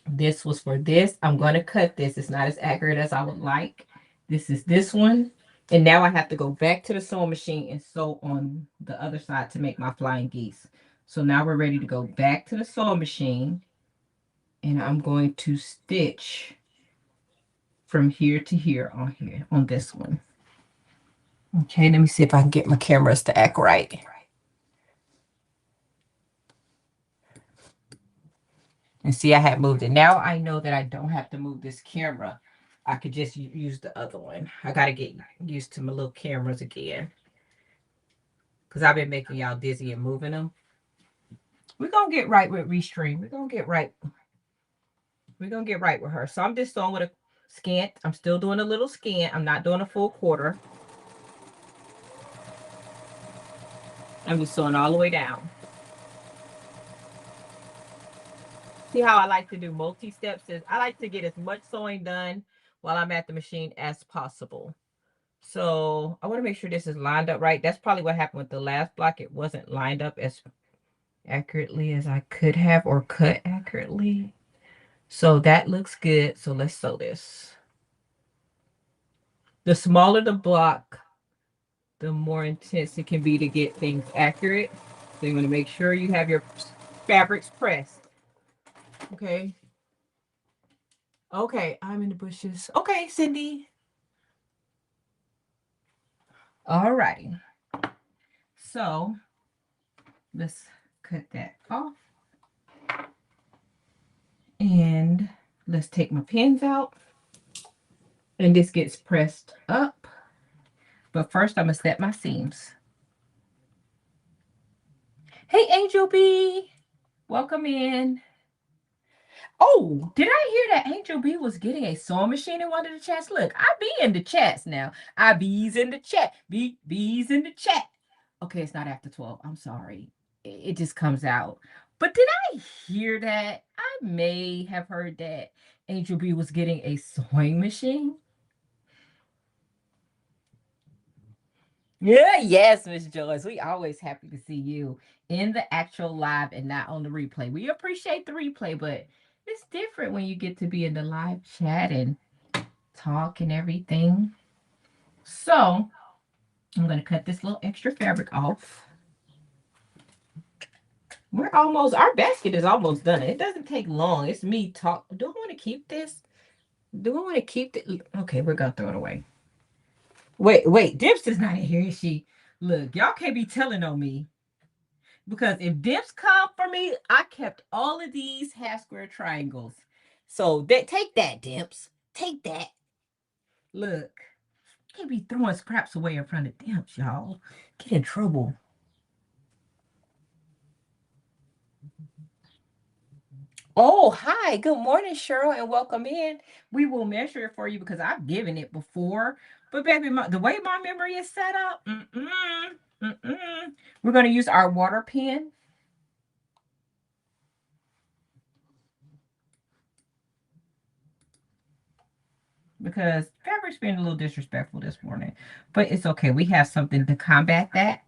This was for this. I'm going to cut this. It's not as accurate as I would like. This is this one. And now I have to go back to the sewing machine and sew on the other side to make my flying geese. So now we're ready to go back to the sewing machine. And I'm going to stitch from here to here on this one. Okay, let me see if I can get my cameras to act right. And see, I had moved it. Now I know that I don't have to move this camera I could just use the other one. I got to get used to my little cameras again, because I've been making y'all dizzy and moving them. We're going to get right with Restream. We're going to get right. We're going to get right with her. So I'm just doing with a scant. I'm still doing a little scant. I'm not doing a full quarter. I'm just sewing all the way down. See how I like to do multi-steps? I like to get as much sewing done while I'm at the machine as possible. So I want to make sure this is lined up right. That's probably what happened with the last block. It wasn't lined up as accurately as I could have, or cut accurately. So that looks good. So let's sew this. The smaller the block, the more intense it can be to get things accurate. So you want to make sure you have your fabrics pressed. Okay. Okay, I'm in the bushes. Okay, Cindy. All righty. So let's cut that off. And let's take my pins out. And this gets pressed up. But first, I'm going to set my seams. Hey, Angel B. Welcome in. Oh, did I hear that Angel B was getting a sewing machine in one of the chats? Look, I be in the chats now. I be's in the chat. B's in the chat. Okay, it's not after 12. I'm sorry. It just comes out. But did I hear that? I may have heard that Angel B was getting a sewing machine. Yeah, yes, Miss Joyce. We always happy to see you in the actual live and not on the replay. We appreciate the replay, but it's different when you get to be in the live chat and talk and everything. So I'm going to cut this little extra fabric off. We're almost, our basket is almost done. It doesn't take long. It's me talk. Do I want to keep this? Do I want to keep it? Okay, we're going to throw it away. Wait, Dips is not in here, is she? Look, y'all can't be telling on me. Because if Dips come for me, I kept all of these half square triangles. So take that, Dips. Take that. Look, can't be throwing scraps away in front of Dips, y'all. Get in trouble. Oh, hi. Good morning, Cheryl, and welcome in. We will measure it for you because I've given it before. But baby, the way my memory is set up, we're going to use our water pen. Because fabric's being a little disrespectful this morning. But it's okay. We have something to combat that.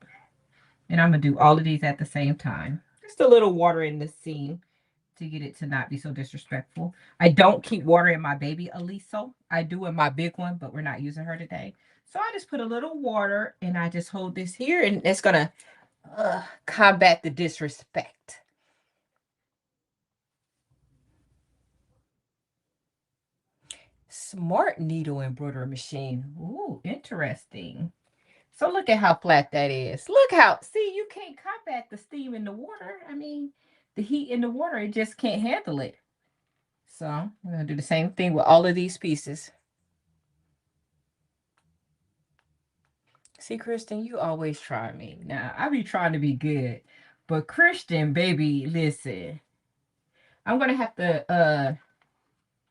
And I'm going to do all of these at the same time. Just a little water in the seam to get it to not be so disrespectful. I don't keep water in my baby Aliso. I do in my big one, but we're not using her today. So I just put a little water and I just hold this here, and it's going to combat the disrespect. Smart needle embroidery machine. Ooh, interesting. So look at how flat that is. Look how, see, you can't combat the steam in the water. I mean, the heat in the water, it just can't handle it. So I'm going to do the same thing with all of these pieces. See, Kristen, you always try me. Now, I be trying to be good. But Christian, baby, listen. I'm going to have to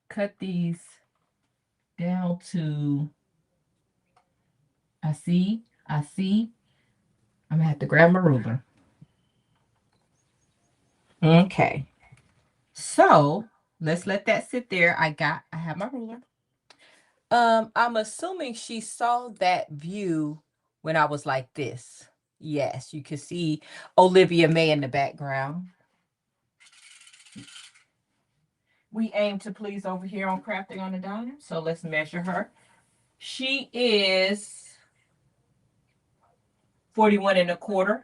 cut these down to, I see. I'm going to have to grab my ruler. Okay. So let's let that sit there. I have my ruler. I'm assuming she saw that view when I was like this. Yes, you can see Olivia May in the background. We aim to please over here on Crafting on a Dime. So let's measure her. She is 41 1/4.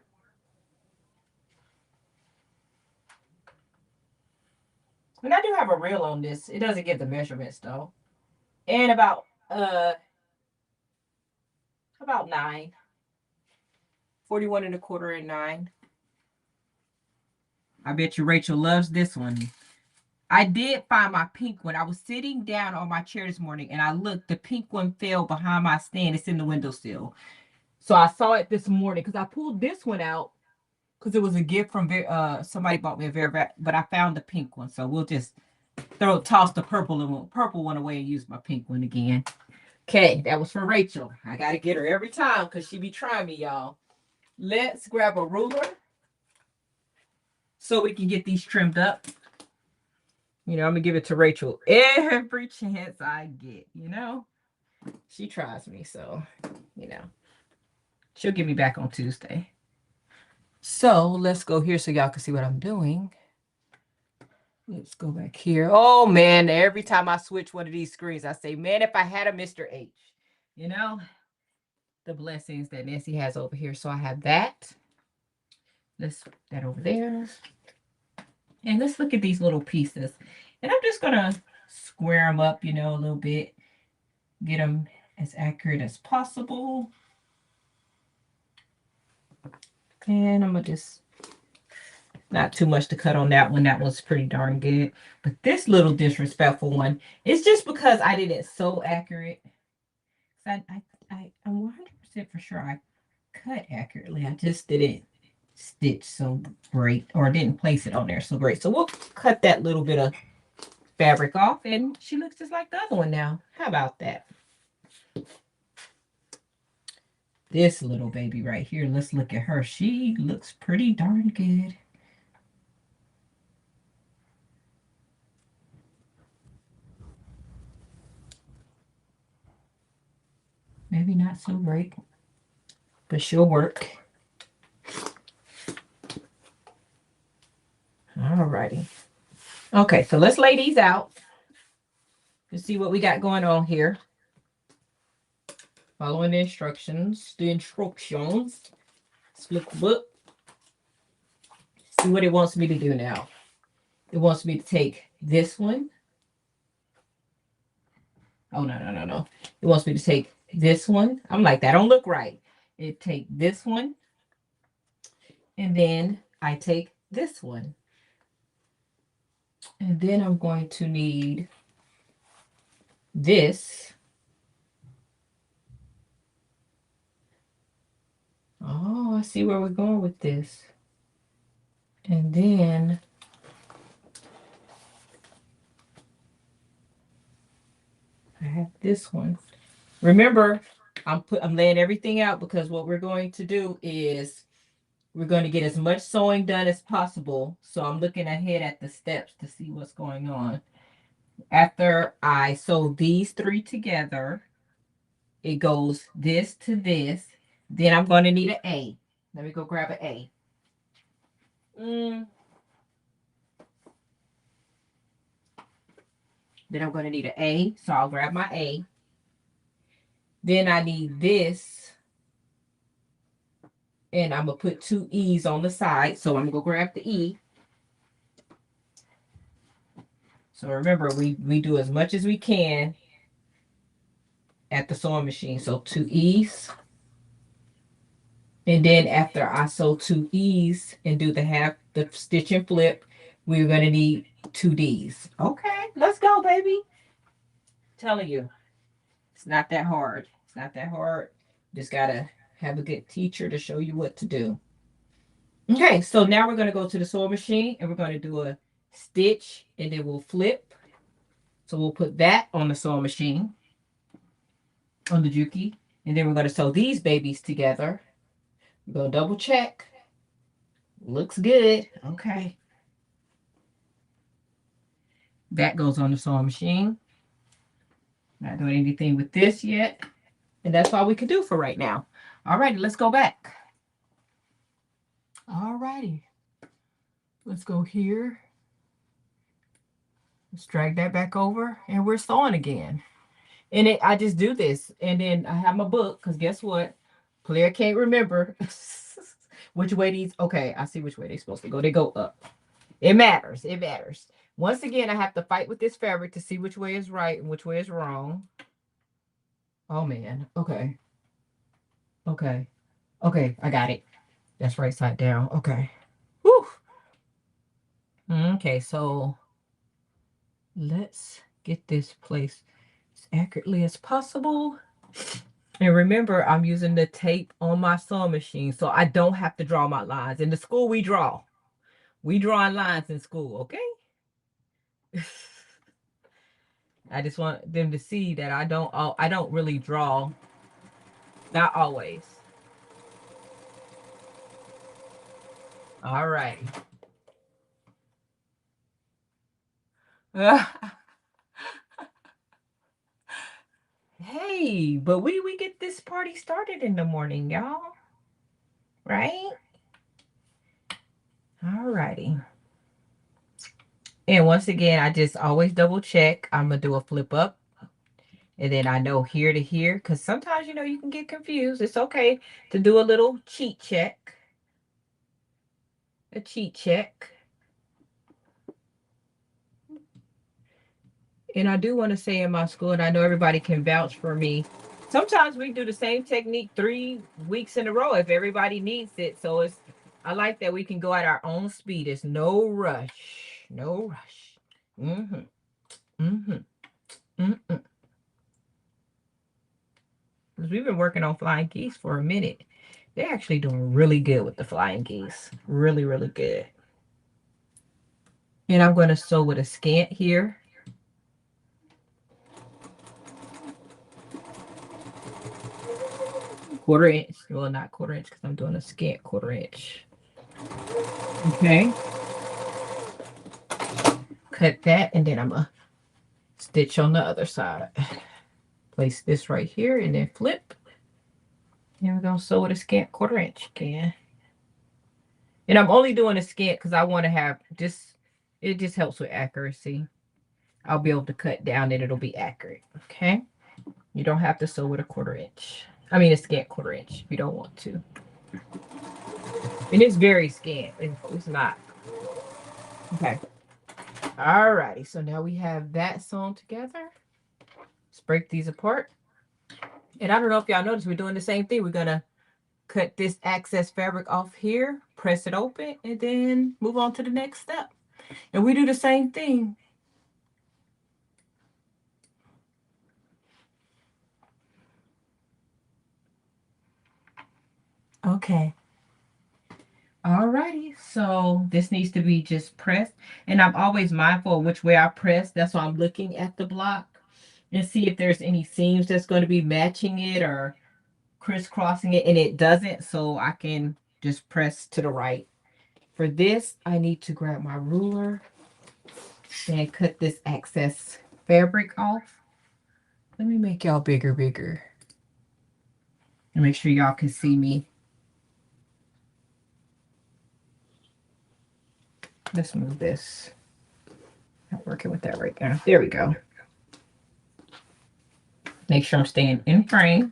And I do have a reel on this. It doesn't give the measurements though. And about 9. 41 1/4 and 9. I bet you Rachel loves this one. I did find my pink one. I was sitting down on my chair this morning and I looked, the pink one fell behind my stand. It's in the windowsill. So I saw it this morning because I pulled this one out because it was a gift from somebody bought me a but I found the pink one. So we'll just toss the purple one away and use my pink one again. Okay, that was for Rachel. I gotta get her every time because she be trying me, y'all. Let's grab a ruler so we can get these trimmed up. You know, I'm gonna give it to Rachel every chance I get, you know. She tries me, so, you know. She'll get me back on Tuesday. So let's go here so y'all can see what I'm doing. Let's go back here. Oh man, every time I switch one of these screens, I say, man, if I had a Mr. H, you know, the blessings that Nancy has over here. So I have that. Let's put that over there. And let's look at these little pieces. And I'm just gonna square them up, you know, a little bit. Get them as accurate as possible. And I'm gonna just, not too much to cut on that one. That one's pretty darn good. But this little disrespectful one, it's just because I did it so accurate. I'm 100% for sure I cut accurately. I just didn't stitch so great, or didn't place it on there so great. So we'll cut that little bit of fabric off, and she looks just like the other one now. How about that? This little baby right here, let's look at her. She looks pretty darn good. Maybe not so great, but she'll work. Alrighty. Okay, so let's lay these out to see what we got going on here. Following the instructions. Let's look, look. See what it wants me to do now. It wants me to take this one. Oh, no. It wants me to take this one. I'm like, that don't look right. It take this one. And then I take this one. And then I'm going to need this. Oh, I see where we're going with this. And then I have this one. Remember, I'm laying everything out because what we're going to do is we're going to get as much sewing done as possible. So I'm looking ahead at the steps to see what's going on. After I sew these three together, it goes this to this. Then I'm going to need an A. Let me go grab an A. Then I'm going to need an A. So I'll grab my A. Then I need this. And I'm going to put two E's on the side. So I'm going to go grab the E. So remember, we do as much as we can at the sewing machine. So two E's. And then after I sew two E's and do the stitch and flip, we're going to need two D's. Okay, let's go, baby. I'm telling you, it's not that hard. It's not that hard. Just got to have a good teacher to show you what to do. Okay, so now we're going to go to the sewing machine and we're going to do a stitch and then we'll flip. So we'll put that on the sewing machine, on the Juki, and then we're going to sew these babies together. We're going to double check. Looks good. Okay. That goes on the sewing machine. Not doing anything with this yet. And that's all we can do for right now. All righty, let's go back. All righty. Let's go here. Let's drag that back over and we're sewing again. And I just do this. And then I have my book because guess what? Player can't remember which way these. Okay, I see which way they're supposed to go. They go up. It matters. It matters. Once again, I have to fight with this fabric to see which way is right and which way is wrong. Oh, man. Okay. Okay. Okay, I got it. That's right side down. Okay. Whew. Okay, so let's get this placed as accurately as possible. And remember, I'm using the tape on my sewing machine, so I don't have to draw my lines. In the school, we draw. We draw lines in school, okay? I just want them to see that I don't really draw. Not always. All right. Hey, but we get this party started in the morning, y'all. Right? All righty. And once again, I just always double check. I'm going to do a flip up. And then I know here to here, because sometimes, you know, you can get confused. It's okay to do a little cheat check. A cheat check. And I do want to say in my school, and I know everybody can vouch for me, sometimes we do the same technique 3 weeks in a row if everybody needs it. So I like that we can go at our own speed. It's no rush. No rush. Because we've been working on flying geese for a minute. They're actually doing really good with the flying geese. Really, really good. And I'm going to sew with a scant here. Quarter inch. Well, not quarter inch because I'm doing a scant quarter inch. Okay. Cut that, and then I'm going to stitch on the other side. Place this right here and then flip. And we're going to sew with a scant quarter inch again. And I'm only doing a scant because I want to have just, it just helps with accuracy. I'll be able to cut down and it'll be accurate. Okay. You don't have to sew with a quarter inch. I mean, a scant quarter inch if you don't want to. And it's very scant. It's not. Okay. All righty. So now we have that sewn together. Let's break these apart. And I don't know if y'all noticed, we're doing the same thing. We're going to cut this excess fabric off here, press it open, and then move on to the next step. And we do the same thing. Okay. Alrighty, so this needs to be just pressed. And I'm always mindful of which way I press. That's why I'm looking at the block and see if there's any seams that's going to be matching it or crisscrossing it, and it doesn't, so I can just press to the right. For this, I need to grab my ruler and cut this excess fabric off. Let me make y'all bigger. And make sure y'all can see me. Let's move this. Not working with that right now. There we go. Make sure I'm staying in frame.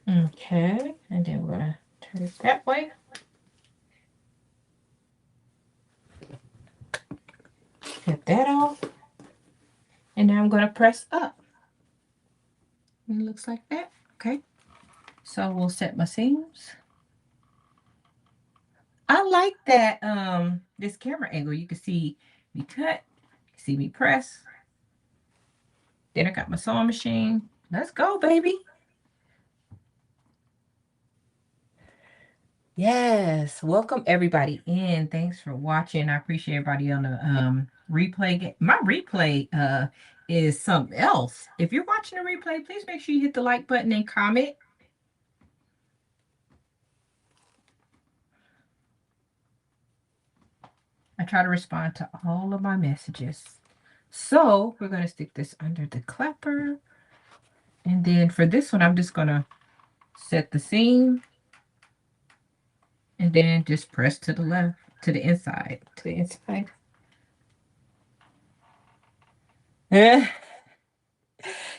Okay, and then we're going to turn it that way. Cut that off. And now I'm going to press up. And it looks like that. Okay. So we'll set my seams. I like that this camera angle. You can see me cut, see me press. Then I got my sewing machine. Let's go, baby. Yes, welcome everybody in. Thanks for watching. I appreciate everybody on the replay. My replay is something else. If you're watching the replay, please make sure you hit the like button and comment. I try to respond to all of my messages. So we're going to stick this under the clapper. And then for this one, I'm just going to set the seam. And then just press to the left, to the inside,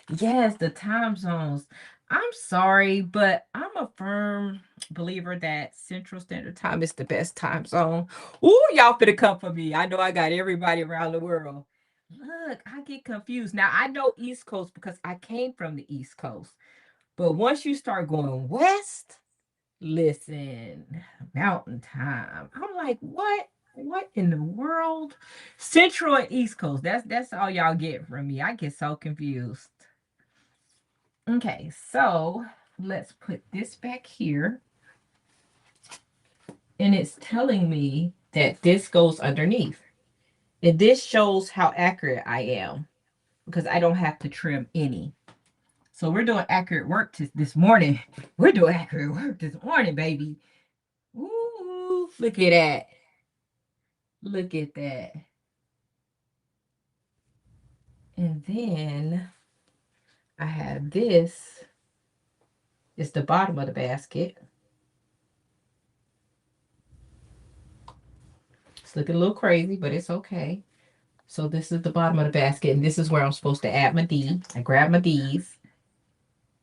Yes, the time zones. I'm sorry, but I'm a firm believer that Central Standard Time is the best time zone. Ooh, y'all finna come for me. I know I got everybody around the world. Look, I get confused. Now, I know East Coast because I came from the East Coast. But once you start going west, listen, mountain time. I'm like, what? What in the world? Central and East Coast. That's all y'all get from me. I get so confused. Okay, so let's put this back here. And it's telling me that this goes underneath. And this shows how accurate I am because I don't have to trim any. So we're doing accurate work this morning. We're doing accurate work this morning, baby. Ooh, look at that. Look at that. And then I have this. It's the bottom of the basket. It's looking a little crazy, but it's okay. So this is the bottom of the basket, and this is where I'm supposed to add my D. I grab my D's.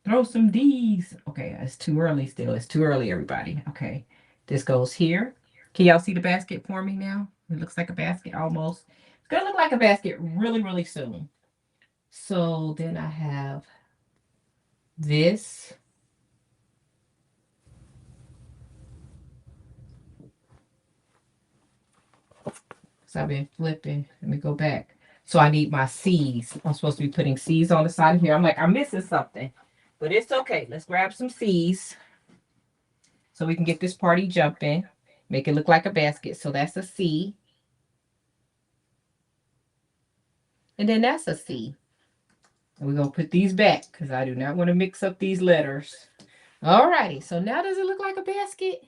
Throw some D's. Okay, it's too early still. It's too early, everybody. Okay, this goes here. Can y'all see the basket for me now? It looks like a basket almost. It's going to look like a basket really, really soon. So then I have this. So I've been flipping. Let me go back. So I need my C's. I'm supposed to be putting C's on the side of here. I'm like, I'm missing something. But it's okay. Let's grab some C's so we can get this party jumping. Make it look like a basket. So that's a C. And then that's a C. And we're going to put these back because I do not want to mix up these letters. Alrighty. So now does it look like a basket?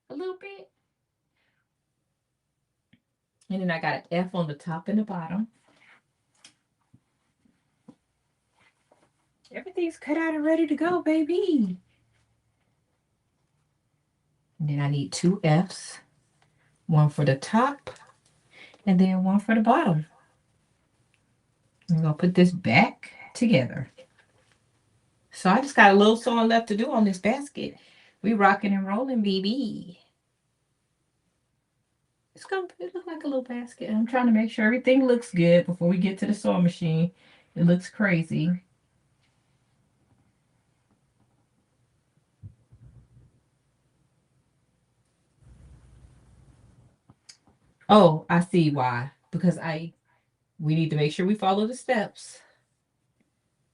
A little bit. And then I got an F on the top and the bottom. Everything's cut out and ready to go, baby. And then I need 2 F's. One for the top and then one for the bottom. I'm going to put this back together. So I just got a little sewing left to do on this basket. We rocking and rolling, baby. It's going to look like a little basket. I'm trying to make sure everything looks good before we get to the sewing machine. It looks crazy. Oh, I see why. Because we need to make sure we follow the steps.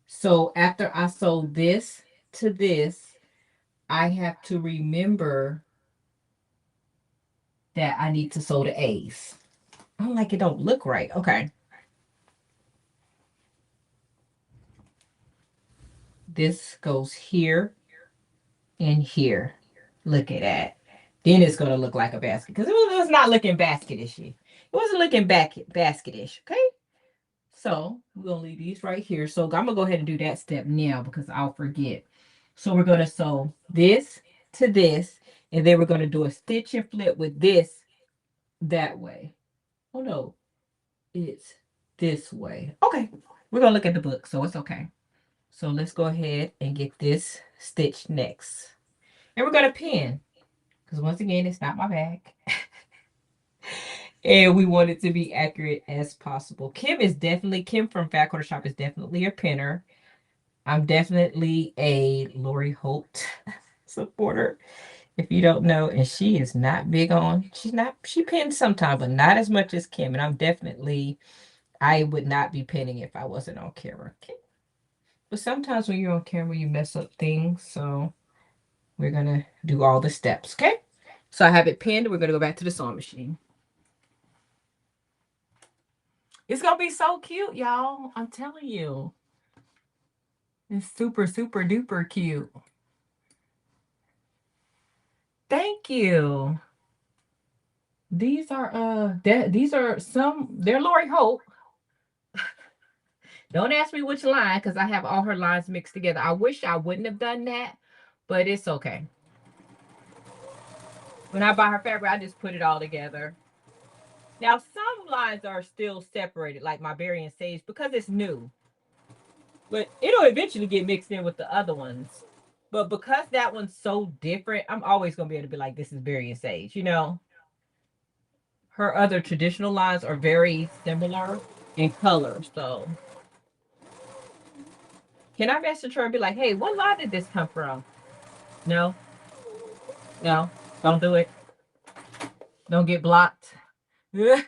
So after I sew this to this, I have to remember that I need to sew the A's. I'm like, it don't look right. Okay. This goes here and here. Look at that. Then it's going to look like a basket because it was not looking basketish. It wasn't looking basketish. Okay. So we're going to leave these right here. So I'm going to go ahead and do that step now because I'll forget. So we're going to sew this to this, and then we're going to do a stitch and flip with this that way. Oh no, it's this way. Okay, we're going to look at the book, so it's okay. So let's go ahead and get this stitched next. And we're going to pin because once again, it's not my bag. And we want it to be accurate as possible. Kim from Fat Quarter Shop is definitely a pinner. I'm definitely a Lori Holt supporter, if you don't know. And she is not big on, she pins sometimes, but not as much as Kim. And I would not be pinning if I wasn't on camera. Okay? But sometimes when you're on camera, you mess up things. So we're going to do all the steps, okay? So I have it pinned. We're going to go back to the sewing machine. It's going to be so cute, y'all. I'm telling you. It's super, super duper cute. Thank you. These are they're Lori Holt. Don't ask me which line because I have all her lines mixed together. I wish I wouldn't have done that, but it's okay. When I buy her fabric, I just put it all together. Now, some lines are still separated, like my berry and sage, because it's new. But it'll eventually get mixed in with the other ones. But because that one's so different, I'm always going to be able to be like, this is berry and sage, you know? Her other traditional lines are very similar in color, so. Can I message her and be like, hey, what line did this come from? No. No. Don't do it. Don't get blocked. Look,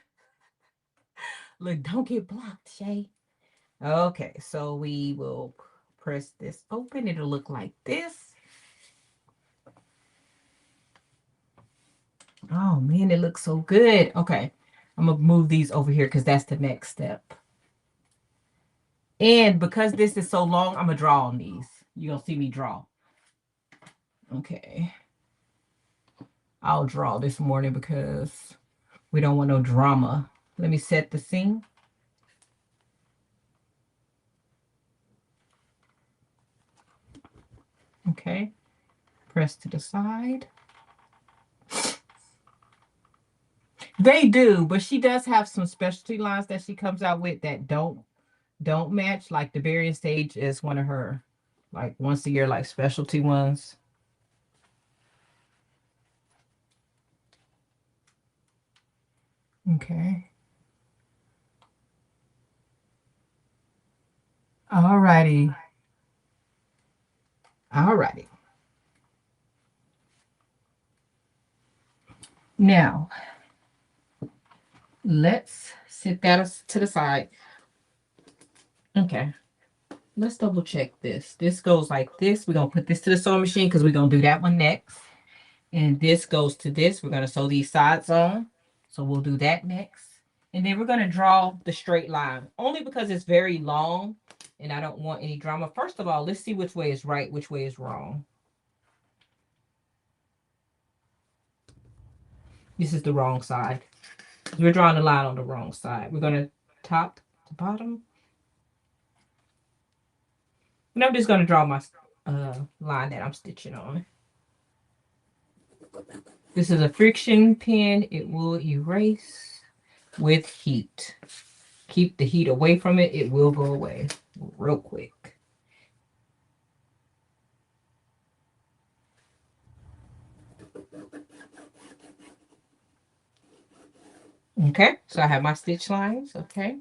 don't get blocked, Shay. Okay, so we will press this open. It'll look like this. Oh man, it looks so good. Okay, I'm gonna move these over here because that's the next step. And because this is so long, I'm gonna draw on these. You're gonna see me draw. Okay. I'll draw this morning because we don't want no drama. Let me set the scene. Okay. Press to the side. They do, but she does have some specialty lines that she comes out with that don't match. Like the Berry Stage is one of her, like once a year, like specialty ones. Okay. All righty. All righty. Now, let's set that to the side. Okay. Let's double check this. This goes like this. We're going to put this to the sewing machine because we're going to do that one next. And this goes to this. We're going to sew these sides on. So we'll do that next. And then we're going to draw the straight line. Only because it's very long and I don't want any drama. First of all, let's see which way is right, which way is wrong. This is the wrong side. We're drawing the line on the wrong side. We're going to top to bottom. And I'm just going to draw my line that I'm stitching on. This is a friction pen. It will erase with heat. Keep the heat away from it. It will go away real quick. Okay, so I have my stitch lines. Okay,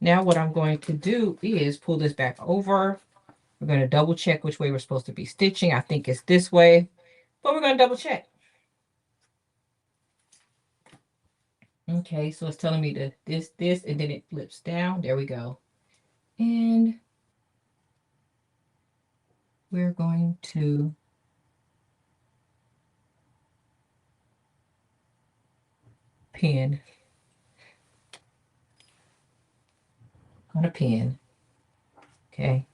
now what I'm going to do is pull this back over. We're going to double check which way we're supposed to be stitching. I think it's this way, but we're going to double check. Okay, so it's telling me to this, and then it flips down. There we go. And we're going to pin. On a pin. Okay.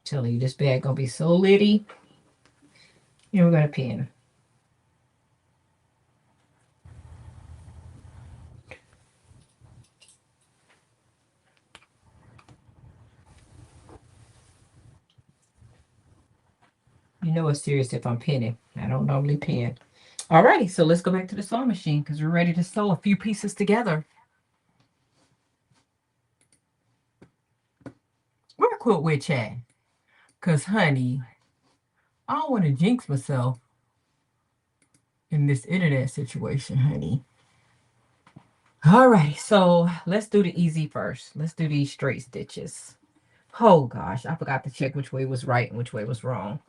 Telling you this bag gonna be so litty. And we're gonna pin. You know it's serious if I'm pinning. I don't normally pin. Alrighty, so let's go back to the sewing machine because we're ready to sew a few pieces together. Where Quilt Witch at? Because, honey, I don't want to jinx myself in this internet situation, honey. Alright, so let's do the easy first. Let's do these straight stitches. Oh, gosh, I forgot to check which way was right and which way was wrong.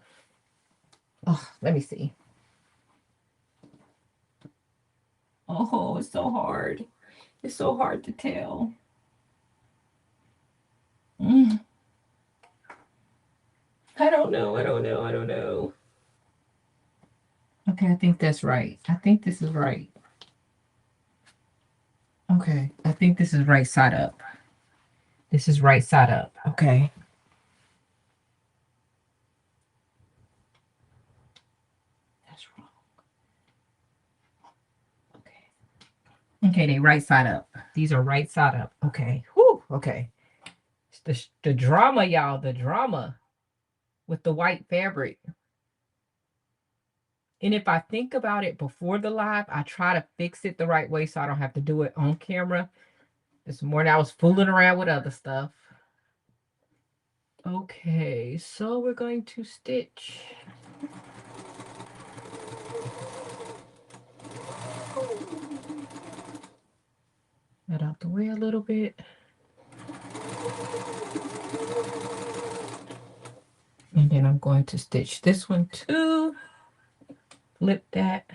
Oh, let me see. Oh, it's so hard. It's so hard to tell. I don't know. I don't know. I don't know. Okay, I think that's right. I think this is right. Okay, I think this is right side up. This is right side up. Okay. That's wrong. Okay. Okay, they right side up. These are right side up. Okay. Whew. Okay. The drama, y'all. The drama with the white fabric. And if I think about it before the live, I try to fix it the right way so I don't have to do it on camera. This morning I was fooling around with other stuff. Okay, so we're going to stitch. little bit. And then I'm going to stitch this one too. Flip that.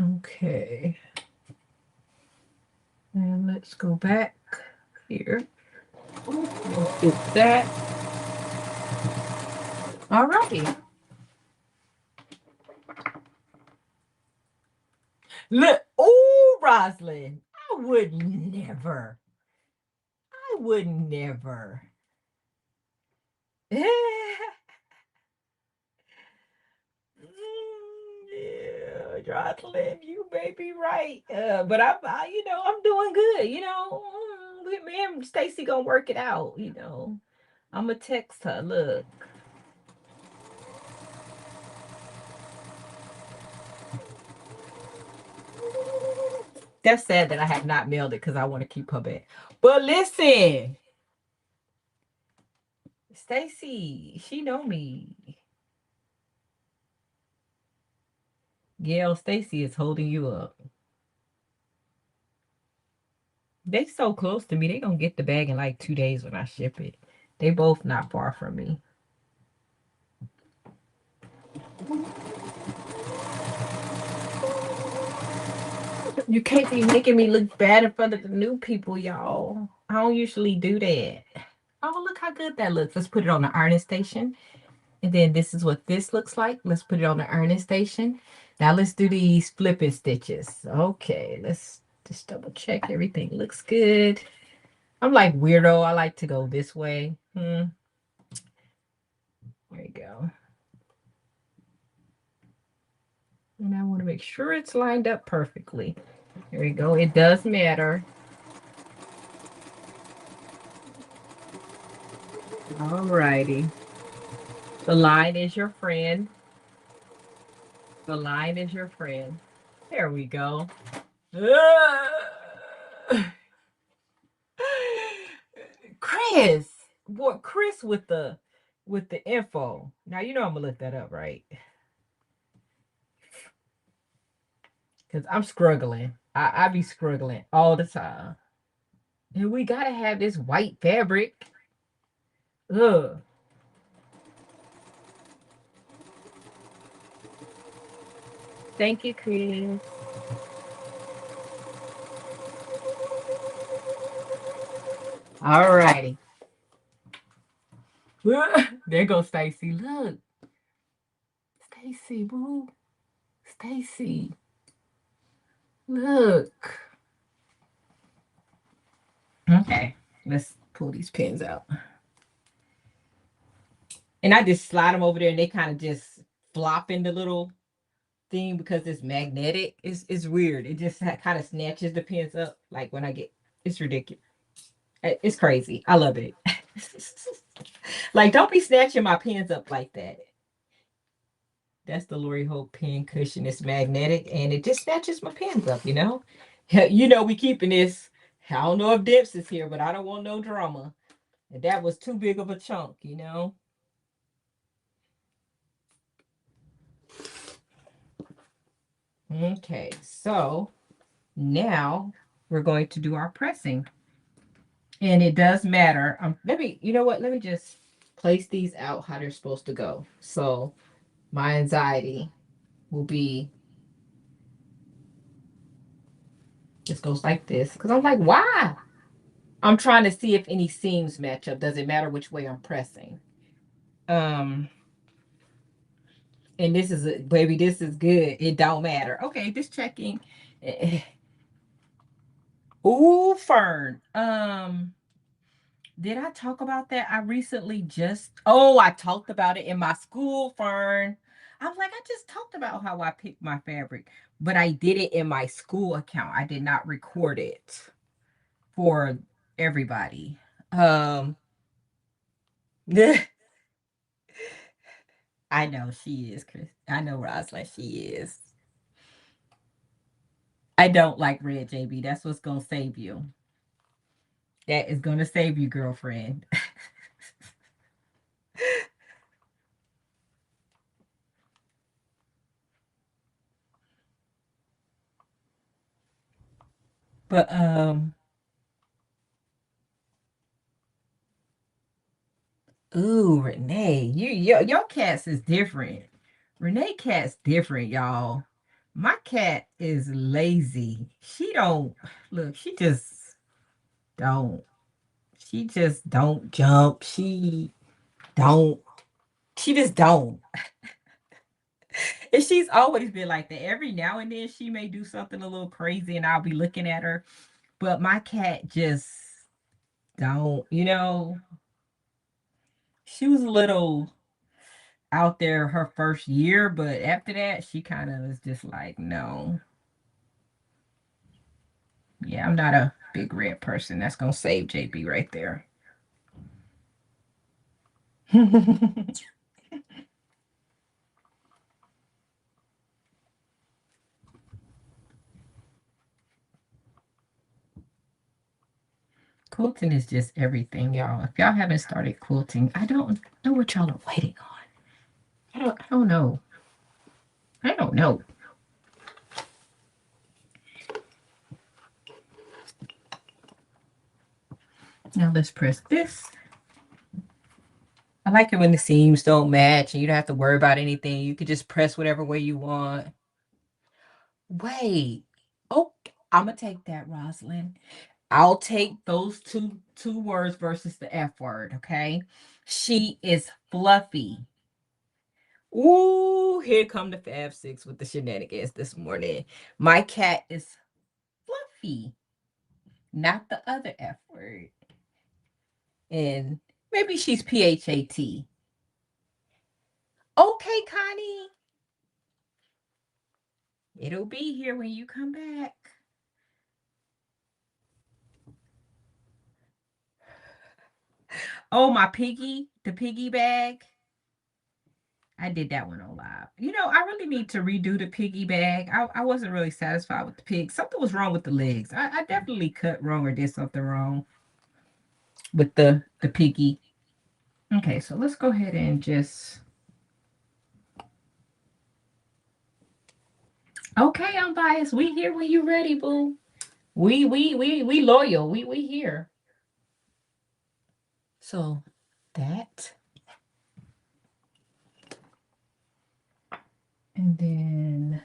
Okay. And let's go back here. Fix that. All righty. Look, oh, Rosalind, I would never. I would never. Yeah, Rosalind, you may be right. But I'm doing good. With me and Stacy gonna work it out. I'm gonna text her. Look. That's sad that I have not mailed it because I want to keep her back. But listen, Stacy, she know me. Gail, Stacy is holding you up. They so close to me. They gonna get the bag in like 2 days when I ship it. They both not far from me. You can't be making me look bad in front of the new people, y'all. I don't usually do that. Oh, look how good that looks. Let's put it on the ironing station. And then this is what this looks like. Let's put it on the ironing station. Now let's do these flipping stitches. Okay, let's just double check everything looks good. I'm like weirdo. I like to go this way. There you go. And I want to make sure it's lined up perfectly. There we go. It does matter. All righty. The line is your friend. The line is your friend. There we go. Chris. Boy, Chris with the info. Now you know I'm gonna look that up, right? Because I'm struggling. I be struggling all the time. And we gotta have this white fabric. Ugh. Thank you, Chris. All righty. There goes Stacy. Look. Stacy, boo. Stacy. Look. Okay. Let's pull these pins out. And I just slide them over there and they kind of just flop in the little thing because it's magnetic. It's weird. It just kind of snatches the pins up. Like when I get, it's ridiculous. It's crazy. I love it. Like, don't be snatching my pins up like that. That's the Lori Holt pin cushion. It's magnetic and it just snatches my pins up, we keeping this. I don't know if Dips is here, but I don't want no drama. And that was too big of a chunk, Okay, so now we're going to do our pressing. And it does matter. Let me just place these out how they're supposed to go. So my anxiety will be, this goes like this. Because I'm like, why? I'm trying to see if any seams match up. Does it matter which way I'm pressing? And this is, baby, this is good. It don't matter. Okay, just checking. Ooh, Fern. Did I talk about that? I talked about it in my school, Fern. I'm like, I just talked about how I picked my fabric, but I did it in my school account. I did not record it for everybody. I know she is, Chris. I know Rosalind, she is. I don't like red, JB. That's what's going to save you. That is going to save you, girlfriend. But ooh, Renee, your cats is different. Renee cat's different, y'all. My cat is lazy. She don't look, don't. She just don't jump. Don't. She just don't. And she's always been like that. Every now and then she may do something a little crazy and I'll be looking at her. But my cat just don't, she was a little out there her first year, but after that, she kind of was just like, no. Yeah, I'm not a big red person. That's going to save JB right there. Quilting is just everything, y'all. If y'all haven't started quilting, I don't know what y'all are waiting on. I don't know. I don't know. Now let's press this. I like it when the seams don't match and you don't have to worry about anything. You could just press whatever way you want. Wait. Oh, I'm going to take that, Rosalind. I'll take those two words versus the F word, okay? She is fluffy. Ooh, here come the Fab Six with the shenanigans this morning. My cat is fluffy, not the other F word. And maybe she's PHAT. Okay, Connie. It'll be here when you come back. Oh, my piggy, the piggy bag. I did that one on live. I really need to redo the piggy bag. I wasn't really satisfied with the pig. Something was wrong with the legs. I definitely cut wrong or did something wrong with the piggy. Okay, so let's go ahead and just... Okay, I'm biased. We here when you ready, boo. We loyal. We here. So that. And then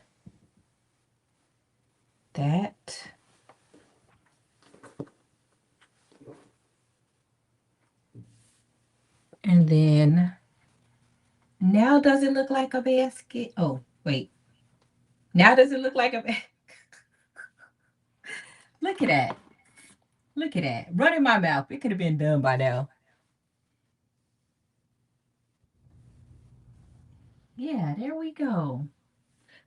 that. And then now does it look like a basket? Oh, wait. Now does it look like a basket? Look at that. Look at that. Running my mouth. It could have been done by now. Yeah, there we go.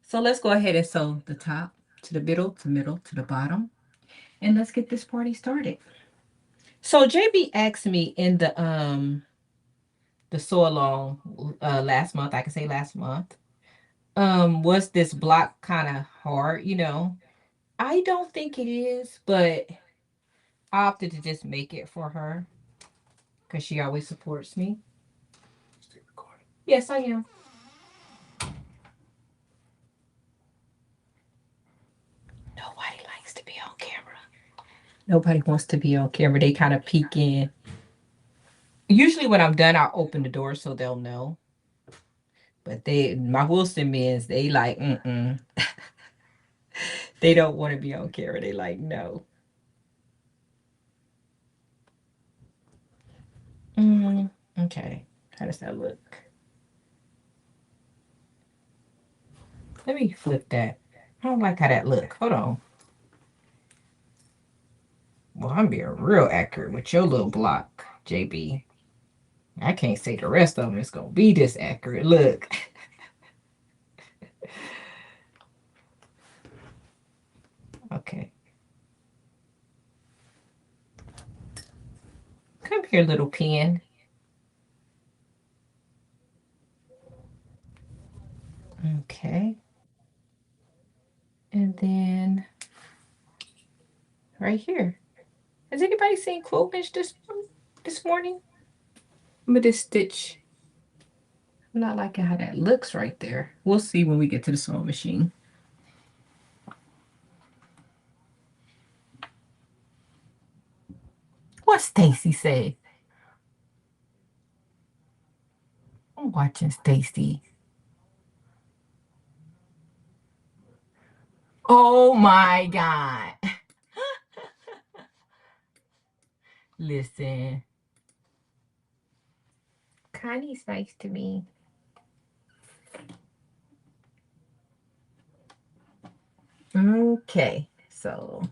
So let's go ahead and sew the top to the middle, to the bottom. And let's get this party started. So JB asked me in the sew along last month, I can say last month, was this block kind of hard, I don't think it is, but I opted to just make it for her because she always supports me. Yes, I am. Nobody likes to be on camera. Nobody wants to be on camera. They kind of peek in. Usually when I'm done, I'll open the door so they'll know. But my Wilson men's, they like, They don't want to be on camera. They like, no. Okay. How does that look? Let me flip that. I don't like how that look. Hold on. Well, I'm being real accurate with your little block, JB. I can't say the rest of them is going to be this accurate. Look. Okay. Come here, little pen. Okay. And then right here. Has anybody seen Quiltbench this morning? I'm going to stitch. I'm not liking how that looks right there. We'll see when we get to the sewing machine. what Stacy said. I'm watching Stacy. Oh my God. Listen. Connie's nice to me. Okay, so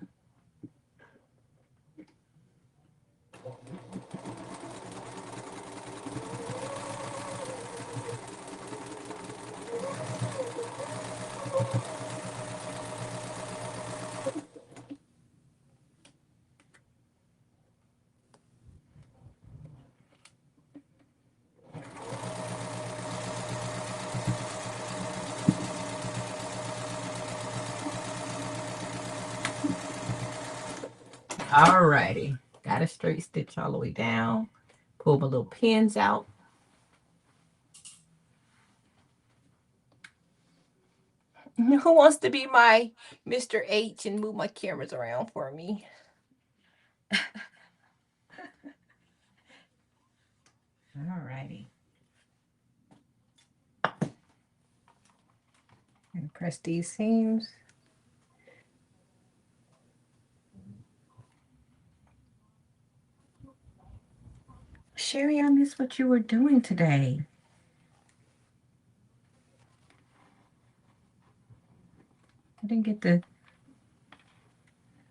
alrighty. Got a straight stitch all the way down. Pull my little pins out. Who wants to be my Mr. H and move my cameras around for me? Alrighty. And press these seams. Sherry, I missed what you were doing today. I didn't get to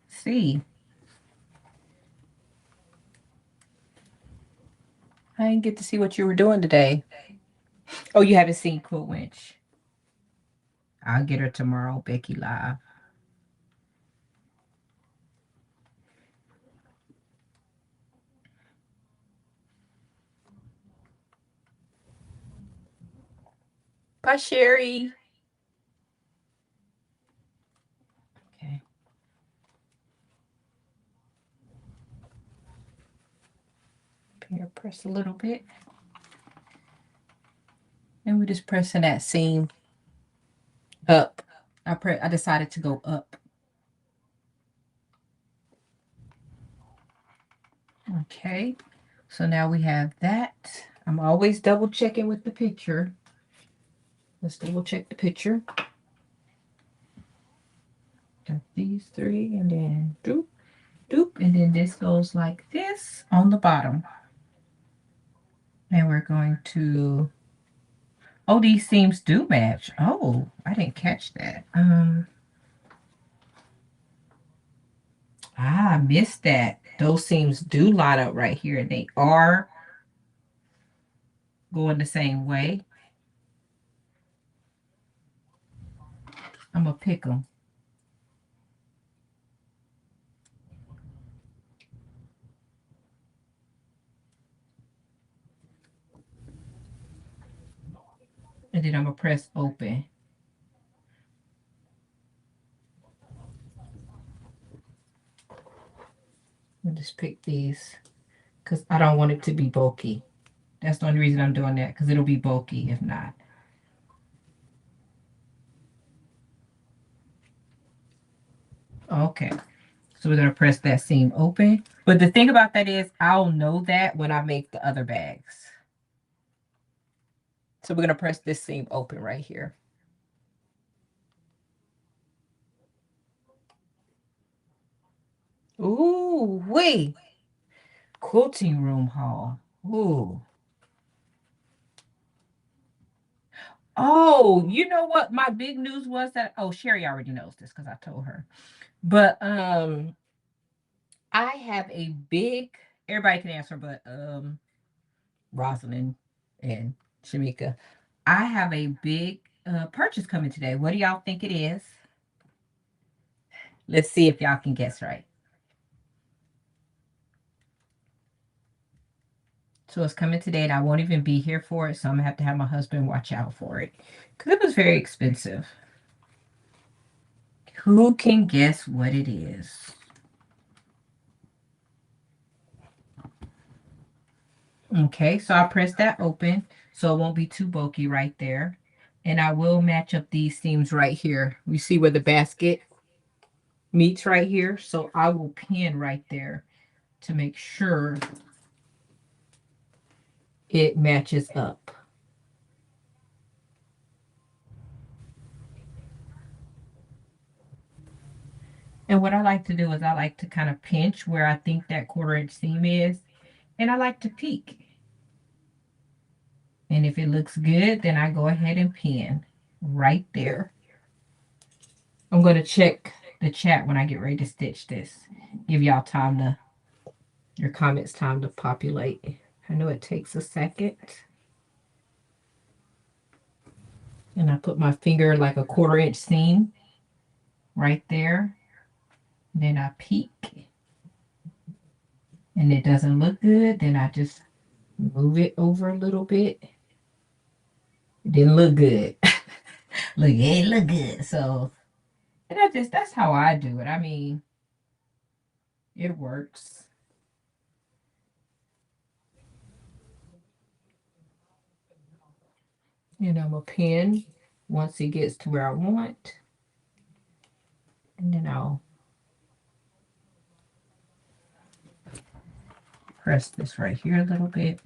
see. I didn't get to see what you were doing today. Oh, you haven't seen Cool Winch. I'll get her tomorrow, Becky Live. Bye, Sherry. Okay. Here, press a little bit. And we're just pressing that seam up. I decided to go up. Okay. So now we have that. I'm always double checking with the picture. Let's double check the picture. Got these three, and then doop, doop, and then this goes like this on the bottom. And we're going to, oh, these seams do match. Oh, I didn't catch that. I missed that. Those seams do line up right here, and they are going the same way. I'm gonna pick them. And then I'm gonna press open. I'll just pick these because I don't want it to be bulky. That's the only reason I'm doing that, because it'll be bulky if not. Okay, so we're gonna press that seam open. But the thing about that is I'll know that when I make the other bags. So we're gonna press this seam open right here. Ooh, wait. Quilting room haul. Ooh. Oh, you know what? My big news was that, oh, Sherry already knows this because I told her. But I have a big, everybody can answer, but Rosalind and Shamika. I have a big purchase coming today. What do y'all think it is? Let's see if y'all can guess right. So it's coming today, and I won't even be here for it, so I'm going to have my husband watch out for it, because it was very expensive. Who can guess what it is? Okay, so I press that open, so it won't be too bulky right there. And I will match up these seams right here. You see where the basket meets right here? So I will pin right there. to make sure it matches up. And what I like to do is I like to kind of pinch where I think that 1/4 inch seam is, and I like to peek. And if it looks good, then I go ahead and pin right there. I'm going to check the chat when I get ready to stitch this. Give y'all time to, your comments time to populate. I know it takes a second. And I put my finger like a 1/4 inch seam right there. Then I peek. And it doesn't look good, then I just move it over a little bit. It didn't look good. Look, it ain't look good. So, and that's how I do it. I mean, it works. And I'm a pin once it gets to where I want. And then I'll press this right here a little bit.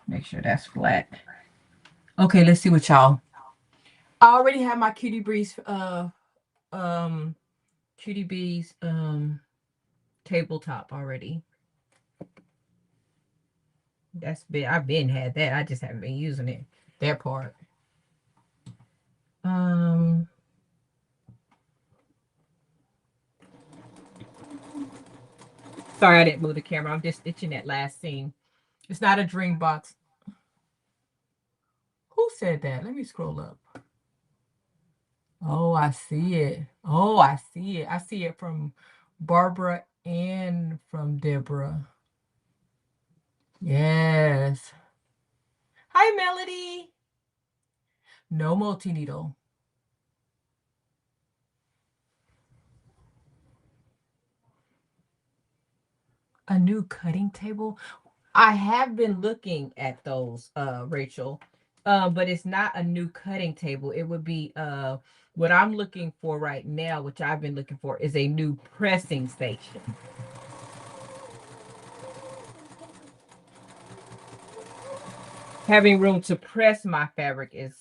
Make sure that's flat. Okay, let's see what y'all. I already have my Cutie Bees tabletop already. I've been had that. I just haven't been using it. That part. Sorry I didn't move the camera. I'm just stitching that last seam. It's not a dream box. Who said that? Let me scroll up. Oh, I see it. Oh, I see it. I see it from Barbara and from Deborah. Yes. Hi, Melody. No multi-needle. A new cutting table? I have been looking at those, Rachel, but it's not a new cutting table. It would be what I'm looking for right now, which I've been looking for, is a new pressing station. Having room to press my fabric is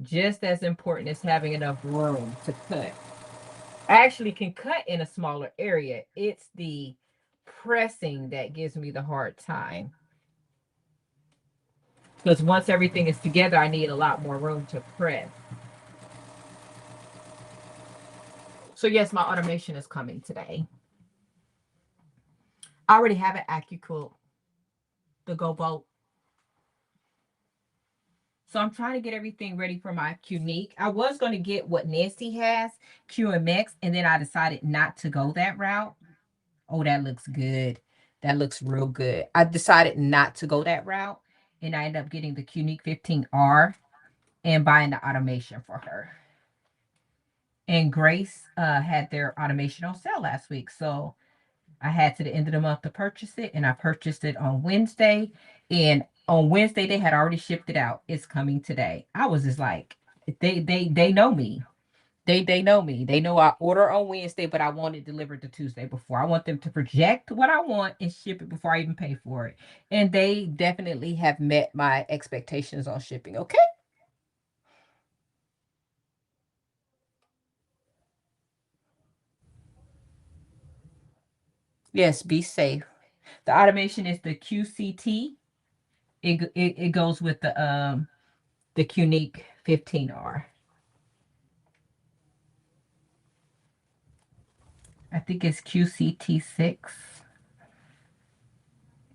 just as important as having enough room to cut. I actually can cut in a smaller area. It's the pressing that gives me the hard time. Because once everything is together, I need a lot more room to press. So yes, my automation is coming today. I already have an AccuQuilt, the Go Bolt. So I'm trying to get everything ready for my Qnique. I was going to get what Nancy has, QMX, and then I decided not to go that route. Oh, that looks good. That looks real good. I decided not to go that route, and I ended up getting the Qnique 15R and buying the automation for her. And Grace had their automation on sale last week, so I had to the end of the month to purchase it, and I purchased it on Wednesday. And on Wednesday, they had already shipped it out. It's coming today. I was just like, they know me. They know me. They know I order on Wednesday, but I want it delivered the Tuesday before. I want them to project what I want and ship it before I even pay for it. And they definitely have met my expectations on shipping. Okay. Yes, be safe. The automation is the QCT. It goes with the Qnique 15R. I think it's QCT6.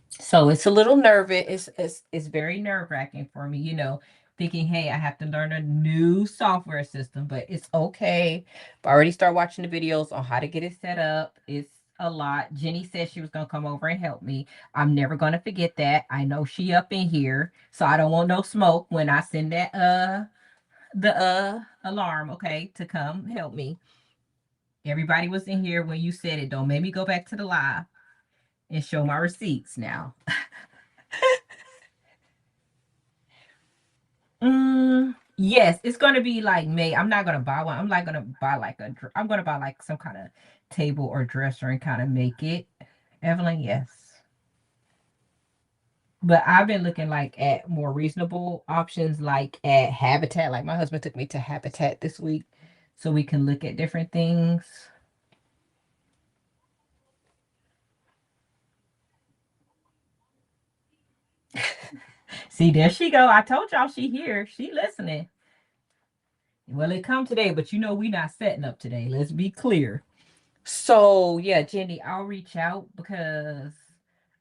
So it's a little nervous. It's very nerve-wracking for me, you know, thinking, hey, I have to learn a new software system, but it's okay. I already started watching the videos on how to get it set up. It's a lot. Jenny said she was going to come over and help me. I'm never going to forget that. I know she up in here, so I don't want no smoke when I send that the alarm, okay, to come help me. Everybody was in here when you said it. Don't make me go back to the live and show my receipts now. Yes, it's going to be like May. I'm not going to buy one. I'm not going to buy like I'm going to buy like some kind of table or dresser and kind of make it. Evelyn, yes. But I've been looking like at more reasonable options, like at Habitat. Like my husband took me to Habitat this week so we can look at different things. See, there she go. I told y'all she here. She listening. Well, it come today, but you know we not setting up today. Let's be clear. So yeah, Jenny, I'll reach out because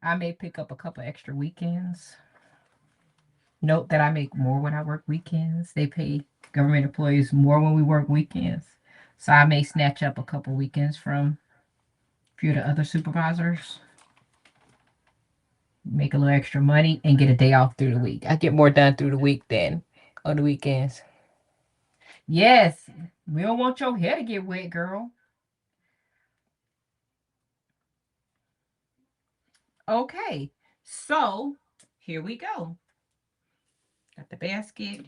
I may pick up a couple extra weekends. Note that I make more when I work weekends. They pay government employees more when we work weekends. So I may snatch up a couple weekends from a few of the other supervisors. Make a little extra money and get a day off through the week. I get more done through the week than on the weekends. Yes, we don't want your hair to get wet, girl. Okay, so here we go. Got the basket.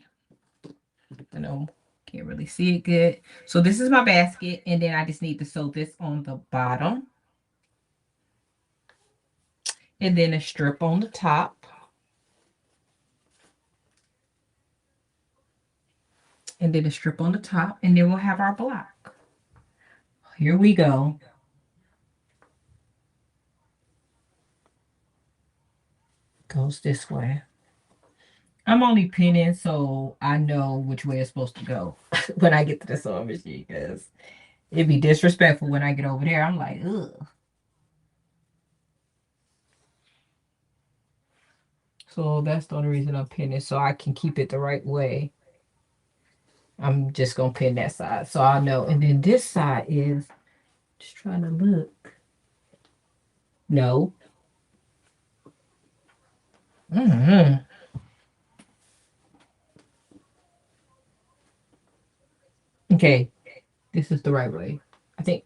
I know can't really see it good. So this is my basket, and then I just need to sew this on the bottom. And then a strip on the top. And then a strip on the top, and then we'll have our block. Here we go. Goes this way. I'm only pinning so I know which way it's supposed to go when I get to the sewing machine, because it'd be disrespectful when I get over there. I'm like, ugh. So that's the only reason I'm pinning, so I can keep it the right way. I'm just gonna pin that side so I know. And then this side is just trying to look. No. Mm-hmm. Okay, this is the right way. I think.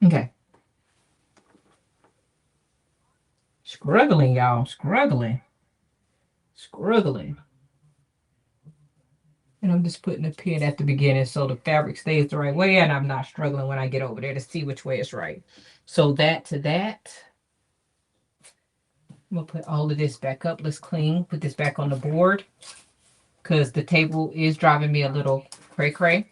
Okay. Struggling, y'all. Struggling. Struggling. And I'm just putting a pin at the beginning so the fabric stays the right way and I'm not struggling when I get over there to see which way is right. So that to that. I'm going to put all of this back up. Let's put this back on the board because the table is driving me a little cray-cray.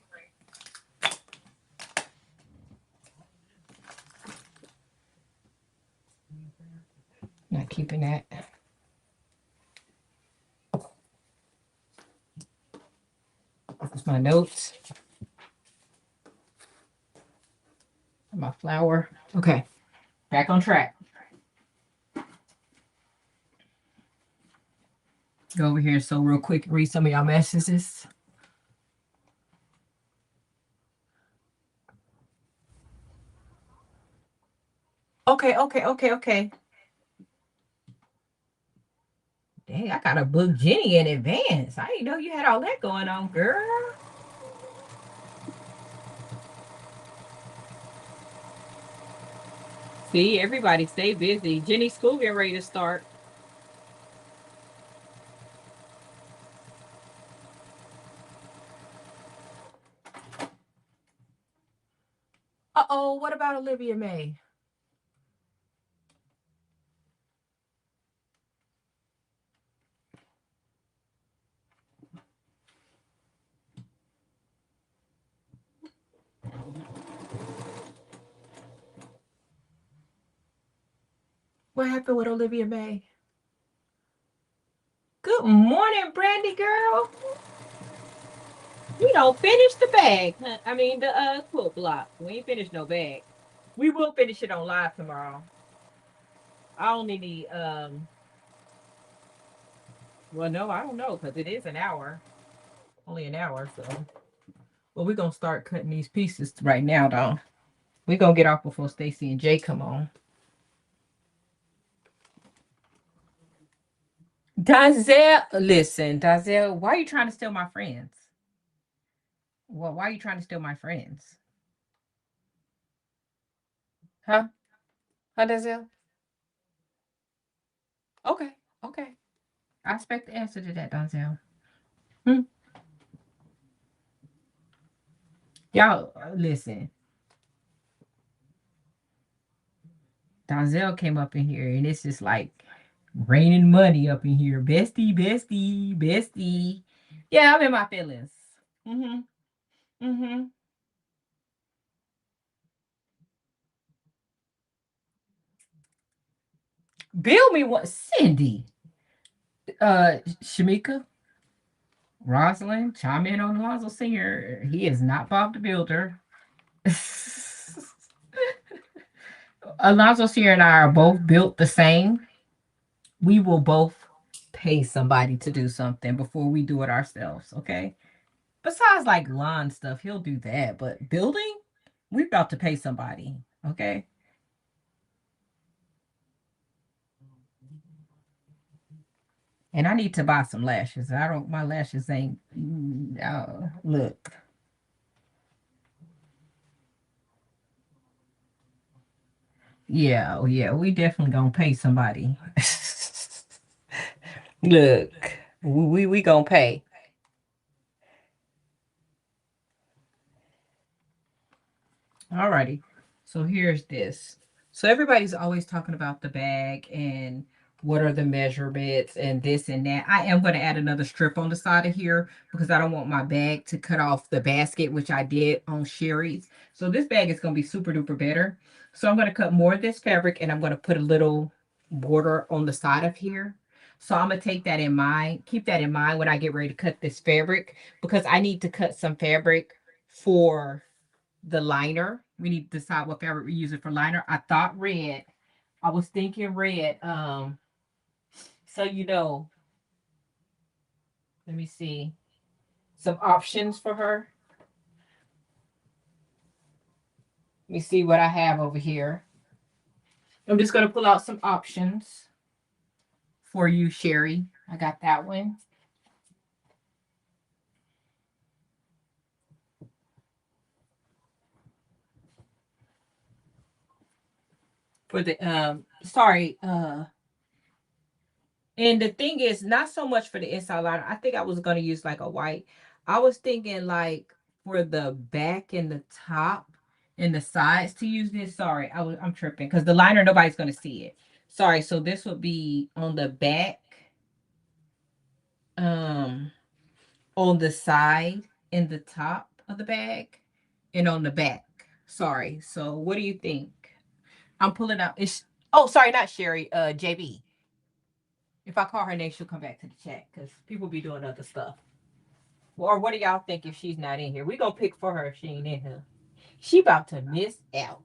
Not keeping that. This is my notes. My flour. Okay, back on track. Go over here so real quick, read some of y'all messages. Okay. Dang, I gotta book Jenny in advance. I didn't know you had all that going on, girl. See, everybody stay busy. Jenny's school getting ready to start. Uh-oh, what about Olivia May? What happened with Olivia May? Good morning, Brandy girl. We don't finish the bag. I mean the quilt block. We ain't finished no bag. We will finish it on live tomorrow. I only need well no, I don't know, because it is an hour. Only an hour, so well we're gonna start cutting these pieces right now though. We're gonna get off before Stacy and Jay come on. Dazel, listen, Dazel, why are you trying to steal my friends? Well, why are you trying to steal my friends? Huh? Huh, Dazel? Okay. Okay. I expect the answer to that, Donzel. Y'all, listen. Donzel came up in here, and it's just like raining money up in here. Bestie, bestie, bestie. Yeah, I'm in my feelings. Mm-hmm. Mm-hmm. Build me what? Cindy. Shamika. Rosalind, chime in on Alonzo Sr. He is not Bob the Builder. Alonzo Sr. and I are both built the same. We will both pay somebody to do something before we do it ourselves, okay? Besides like lawn stuff, he'll do that. But building, we're about to pay somebody, okay? And I need to buy some lashes. My lashes ain't, look. Yeah, yeah, we definitely gonna pay somebody. Look, we gonna pay. Alrighty. So here's this. So everybody's always talking about the bag and what are the measurements and this and that. I am going to add another strip on the side of here because I don't want my bag to cut off the basket, which I did on Sherry's. So this bag is going to be super duper better. So I'm going to cut more of this fabric and I'm going to put a little border on the side of here. So I'm going to take that in mind, keep that in mind when I get ready to cut this fabric because I need to cut some fabric for the liner. We need to decide what fabric we use it for liner. I thought red. I was thinking red. So let me see some options for her. Let me see what I have over here. I'm just gonna pull out some options for you, Sherry. I got that one. For the sorry, and the thing is, not so much for the inside liner. I think I was going to use like a white. I was thinking like for the back and the top and the sides to use this. Sorry, I'm tripping because the liner, nobody's going to see it. Sorry, so this would be on the back, um, on the side and the top of the bag, and on the back. Sorry. So what do you think? I'm pulling out. Sorry, not Sherry. JB. If I call her name, she'll come back to the chat because people be doing other stuff. Or what do y'all think if she's not in here? We gonna pick for her if she ain't in here. She about to miss out.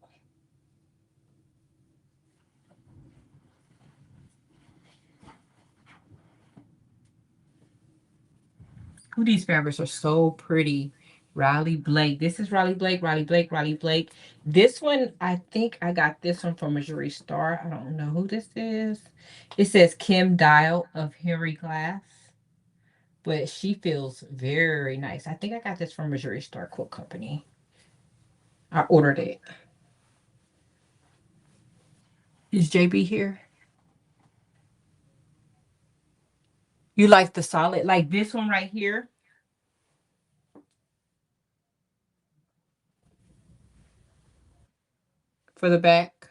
Ooh, these fabrics are so pretty. Riley Blake. This is Riley Blake, Riley Blake, Riley Blake. This one, I think I got this one from Missouri Star. I don't know who this is. It says Kim Dial of Henry Glass. But she feels very nice. I think I got this from Missouri Star Quilt Company. I ordered it. Is JB here? You like the solid, like this one right here for the back?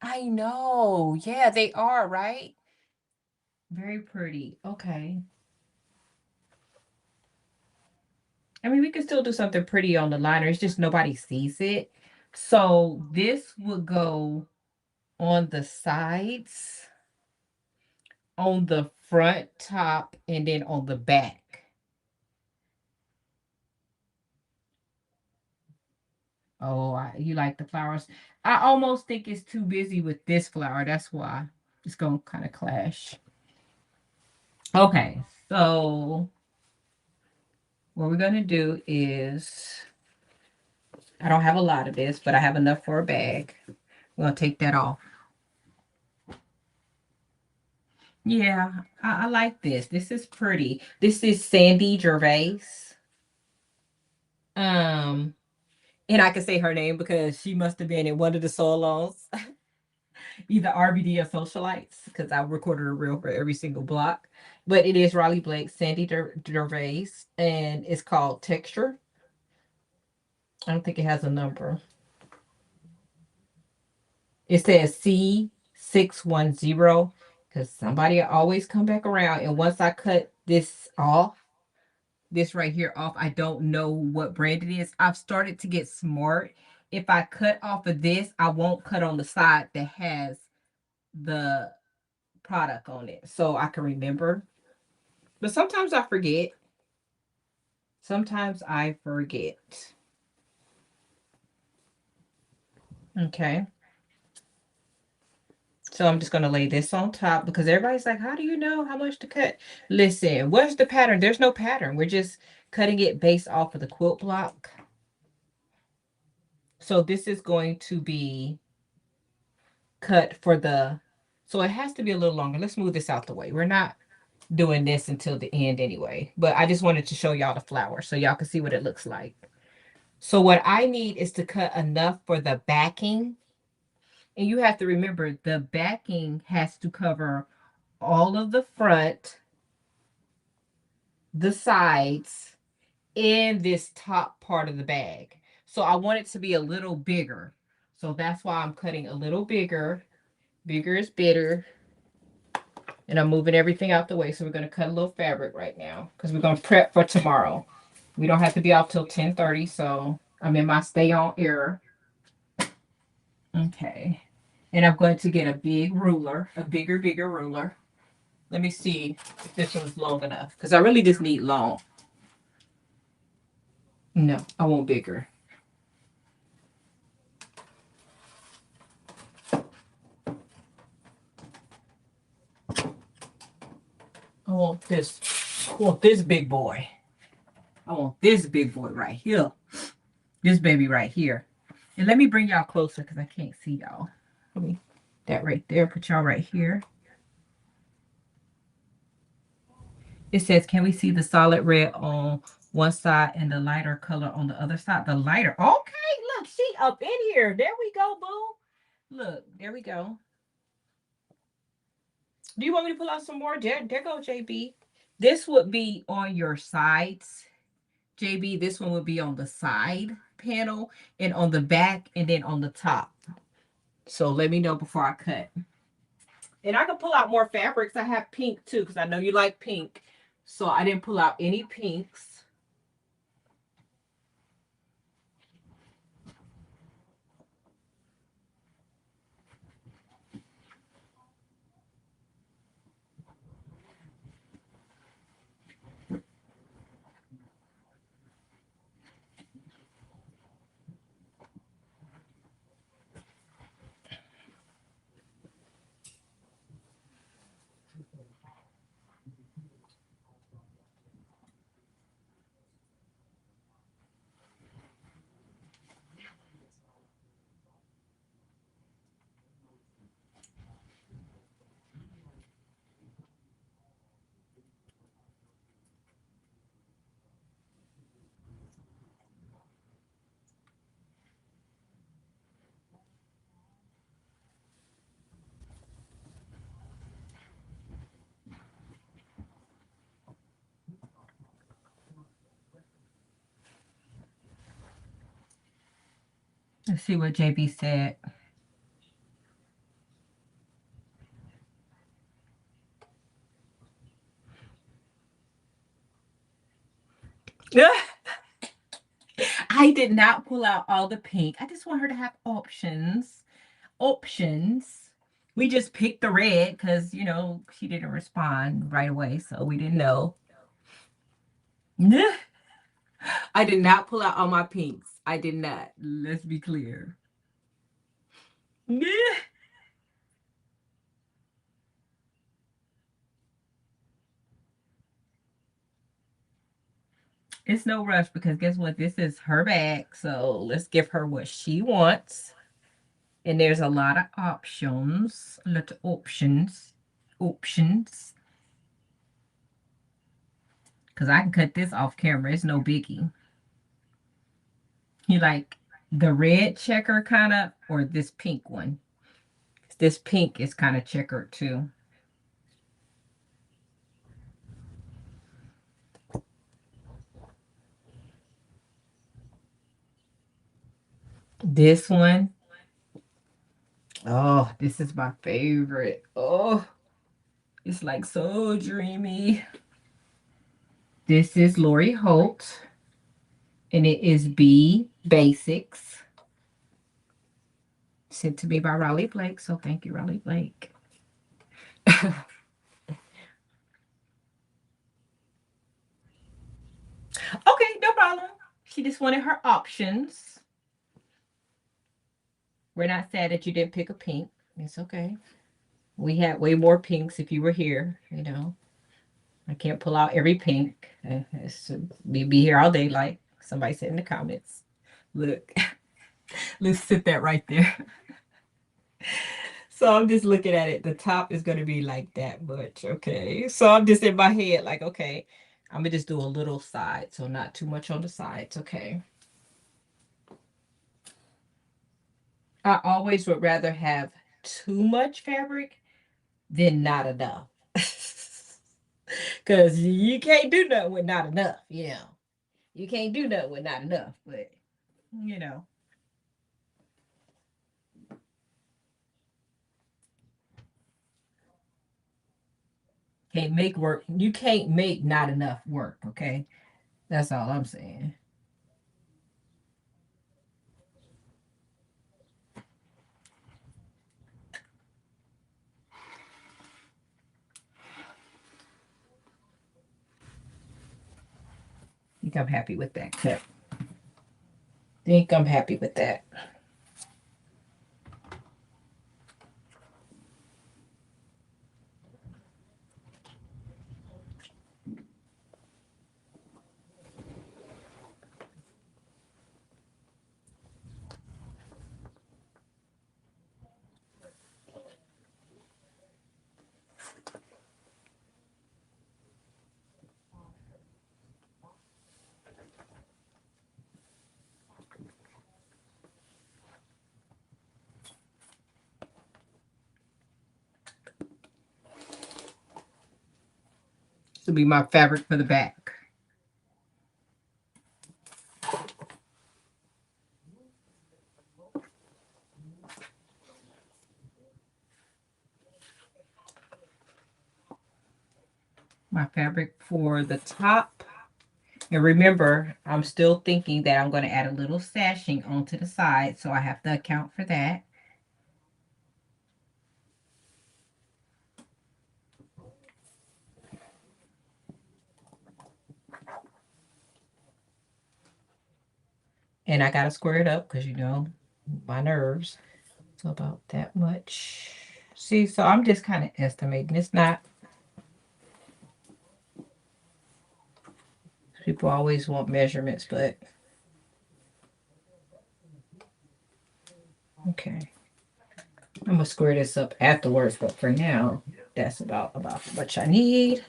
I know. Yeah, they are, right? Very pretty. Okay. I mean, we can still do something pretty on the liner. It's just nobody sees it. So this would go on the sides, on the front, top, and then on the back. Oh, you like the flowers? I almost think it's too busy with this flower. That's why it's going to kind of clash. Okay, so what we're going to do is, I don't have a lot of this, but I have enough for a bag. We're going to take that off. Yeah, I like this. This is pretty. This is Sandy Gervais. Um, and I can say her name because she must have been in one of the solos. either RBD or Socialites, because I recorded a reel for every single block. But it is Riley Blake, Sandy Gervais, and it's called Texture. I don't think it has a number. It says C610, because somebody always come back around. And once I cut this off, this right here off, I don't know what brand it is. I've started to get smart. If I cut off of this, I won't cut on the side that has the product on it, so I can remember. But sometimes I forget. Sometimes I forget. Okay. So I'm just going to lay this on top because everybody's like, how do you know how much to cut? Listen, what's the pattern? There's no pattern. We're just cutting it based off of the quilt block. So this is going to be cut for the, so it has to be a little longer. Let's move this out the way. We're not doing this until the end anyway, but I just wanted to show y'all the flower so y'all can see what it looks like. So what I need is to cut enough for the backing. And you have to remember the backing has to cover all of the front, the sides, and this top part of the bag. So I want it to be a little bigger. So that's why I'm cutting a little bigger. Bigger is better. And I'm moving everything out the way. So we're going to cut a little fabric right now because we're going to prep for tomorrow. We don't have to be off till 10:30. So I'm in my stay on air. Okay. And I'm going to get a big ruler, a bigger ruler. Let me see if this one's long enough because I really just need long. No, I want bigger. I want this big boy. I want this big boy right here. This baby right here. And let me bring y'all closer because I can't see y'all. Let me, that right there, put y'all right here. It says, can we see the solid red on one side and the lighter color on the other side? The lighter. Okay, look, she up in here. There we go, boo. Look, there we go. Do you want me to pull out some more? There go, JB. This would be on your sides. JB, this one would be on the side panel and on the back and then on the top. So let me know before I cut. And I can pull out more fabrics. I have pink too because I know you like pink. So I didn't pull out any pinks. Let's see what JB said. I did not pull out all the pink. I just want her to have options. Options. We just picked the red because, you know, she didn't respond right away. So we didn't know. I did not pull out all my pinks. I did not. Let's be clear. It's no rush because guess what? This is her bag. So let's give her what she wants. And there's a lot of options. A lot of options. Options. Because I can cut this off camera. It's no biggie. You like the red checker kind of or this pink one? This pink is kind of checkered too. This one, oh, this is my favorite. Oh, it's like so dreamy. This is Lori Holt, and it is B Basics. Sent to me by Riley Blake, so thank you, Riley Blake. Okay, no problem. She just wanted her options. We're not sad that you didn't pick a pink. It's okay. We had way more pinks if you were here, you know. I can't pull out every pink. We'd be here all day, like somebody said in the comments. Look, let's sit that right there. So I'm just looking at it. The top is going to be like that much, okay? So I'm just in my head like, okay, I'm going to just do a little side, so not too much on the sides, okay? I always would rather have too much fabric than not enough. Because you can't do nothing with not enough, you know. You can't do nothing with not enough, but, you know. Can't make work. You can't make not enough work, okay? That's all I'm saying. I think I'm happy with that cut. Think I'm happy with that. This will be my fabric for the back. My fabric for the top. And remember, I'm still thinking that I'm going to add a little sashing onto the side, so I have to account for that. And I got to square it up because, you know, my nerves. So about that much. See, so I'm just kind of estimating. It's not. People always want measurements, but. Okay. I'm going to square this up afterwards, but for now, that's about how much I need.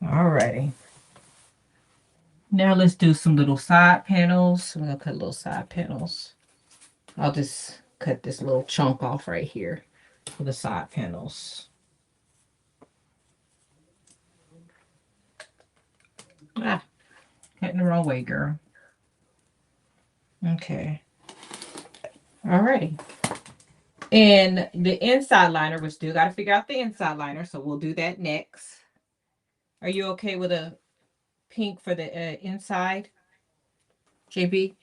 Alrighty. Now let's do some little side panels. I'm going to cut little side panels. I'll just cut this little chunk off right here for the side panels. Ah, cutting the wrong way, girl. Okay. Alrighty. And the inside liner, we still got to figure out the inside liner, so we'll do that next. Are you okay with a pink for the inside, JB?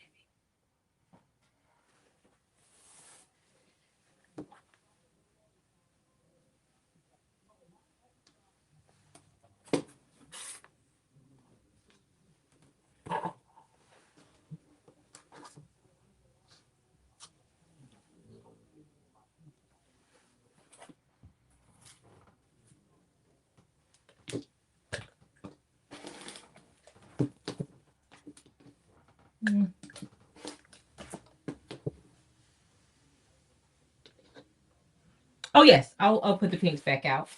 Oh yes, I'll put the pinks back out.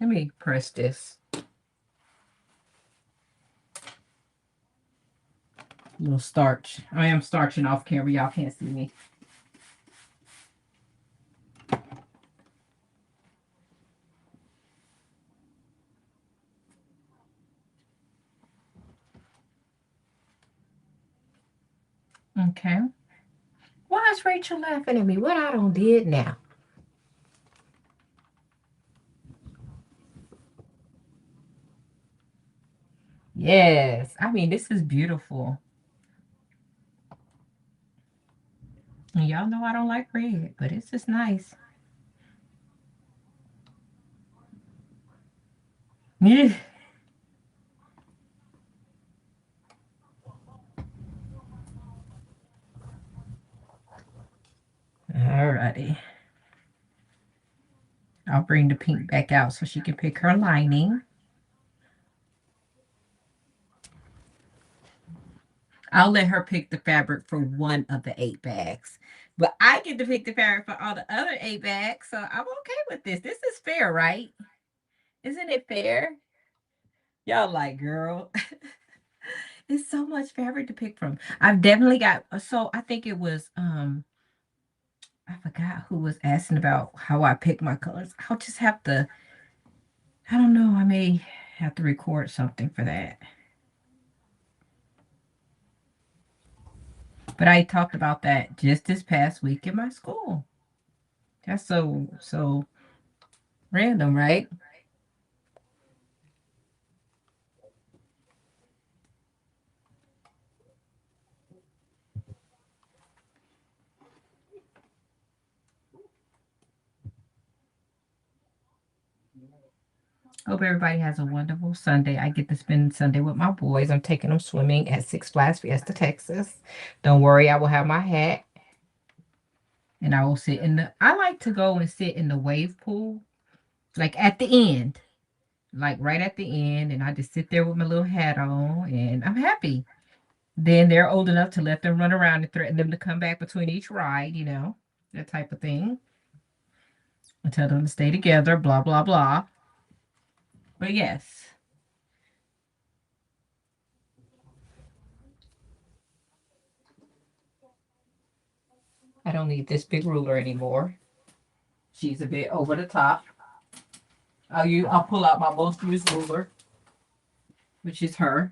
Let me press this. Little starch. I am starching off camera. Y'all can't see me. Okay. Why is Rachel laughing at me? What I done did now? Yes. I mean, this is beautiful. And y'all know I don't like red, but it's just nice. Yeah. Alrighty. I'll bring the pink back out so she can pick her lining. I'll let her pick the fabric for one of the 8 bags. But I get to pick the fabric for all the other 8 bags, so I'm okay with this. This is fair, right? Isn't it fair? Y'all like, girl. It's so much fabric to pick from. I've definitely got, so I think it was, I forgot who was asking about how I pick my colors. I'll just have to, I don't know, I may have to record something for that. But I talked about that just this past week in my school. That's so random, right? Hope everybody has a wonderful Sunday. I get to spend Sunday with my boys. I'm taking them swimming at Six Flags Fiesta, Texas. Don't worry, I will have my hat. And I will sit in the, I like to go and sit in the wave pool, like at the end, like right at the end. And I just sit there with my little hat on and I'm happy. Then they're old enough to let them run around and threaten them to come back between each ride, you know, that type of thing. I tell them to stay together, blah, blah, blah. But yes. I don't need this big ruler anymore. She's a bit over the top. I'll pull out my most used ruler, which is her.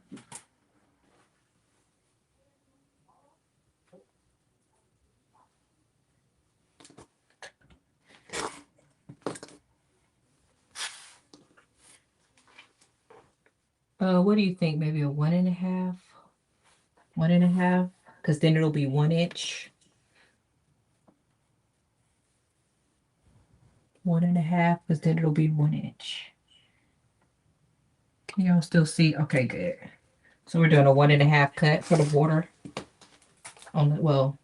What do you think? Maybe a 1.5? 1.5? Because then it'll be 1 inch. 1.5, because then it'll be 1 inch. Can y'all still see? Okay, good. So we're doing a 1.5 cut for the border on the, well,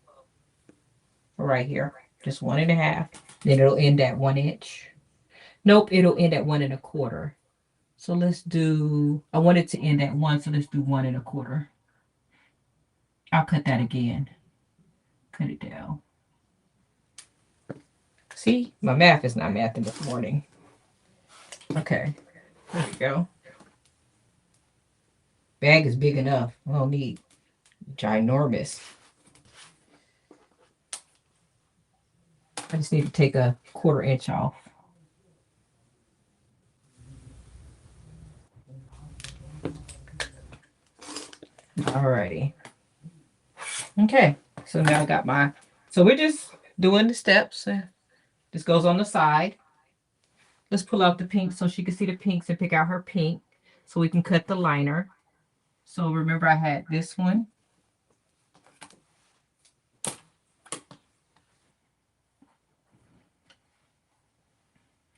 right here. Just 1.5. Then it'll end at 1 inch. Nope, it'll end at 1.25. So let's do, I want it to end at 1, so let's do 1.25. I'll cut that again. Cut it down. See, my math is not mathing this morning. Okay, there we go. Bag is big enough. I don't need ginormous. I just need to take a 1/4 inch off. Alrighty. Okay, so now I got my, so we're just doing the steps. This goes on the side. Let's pull out the pink so she can see the pinks and pick out her pink so we can cut the liner. So remember I had this one.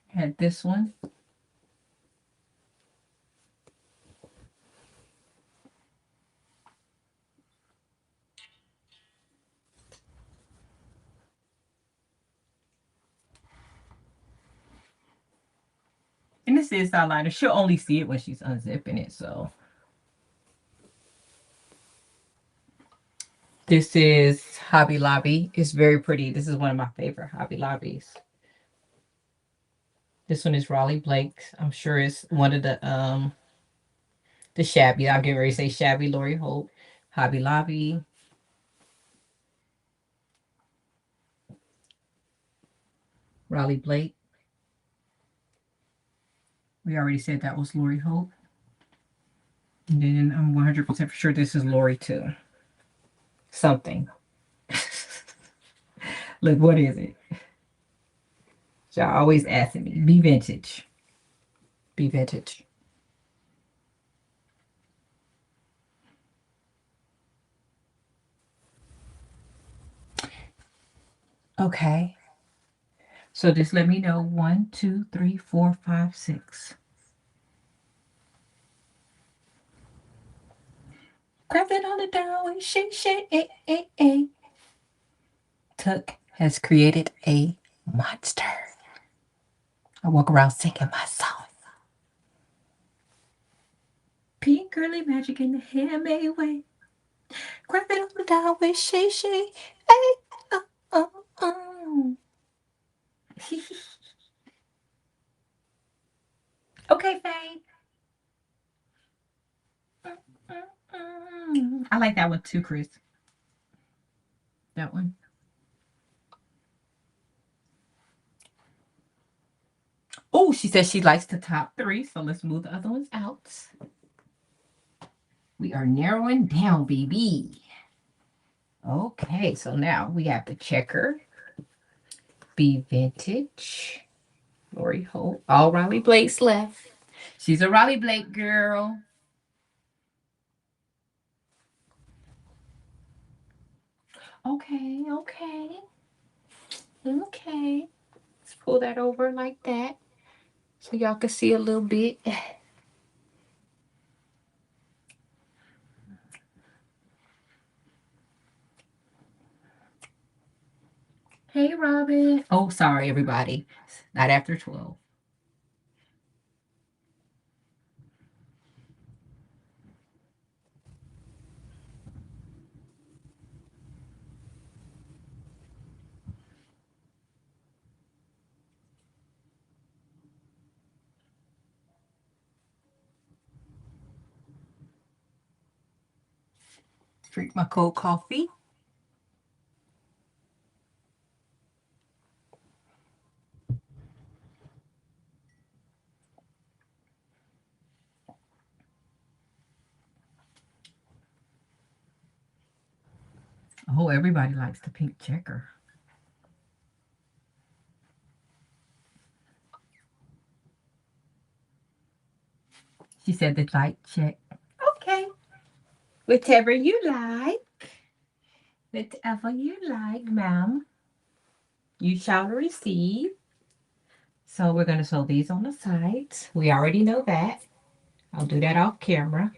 Had this one. And this is eyeliner. She'll only see it when she's unzipping it, so. This is Hobby Lobby. It's very pretty. This is one of my favorite Hobby Lobbies. This one is Raleigh Blake's. I'm sure it's one of the shabby. I'm getting ready to say shabby Lori Holt. Hobby Lobby. Raleigh Blake. We already said that was Lori Holt. And then I'm 100% for sure this is Lori too. Something. Look, what is it? Y'all always asking me. Be vintage. Be vintage. Okay. So just let me know. 1, 2, 3, 4, 5, 6. Crafting on the down, ShayShay. Tuck has created a monster. I walk around singing my song. Pink girly magic in the handmade way. Crafting on the down with ShayShay. Okay, Faye. I like that one too, Chris. That one. Oh, she says she likes the top 3, so let's move the other ones out. We are narrowing down, baby. Okay, so now we have the checker. Be vintage. Lori Holt. All Raleigh Blake's left. She's a Raleigh Blake girl. Okay. Let's pull that over like that so y'all can see a little bit. Hey, Robin. Oh, sorry, everybody. Not after 12. Drink my cold coffee. Oh, everybody likes the pink checker. She said the light check. Okay. Whatever you like. Whatever you like, ma'am. You shall receive. So we're going to sew these on the sides. We already know that. I'll do that off camera.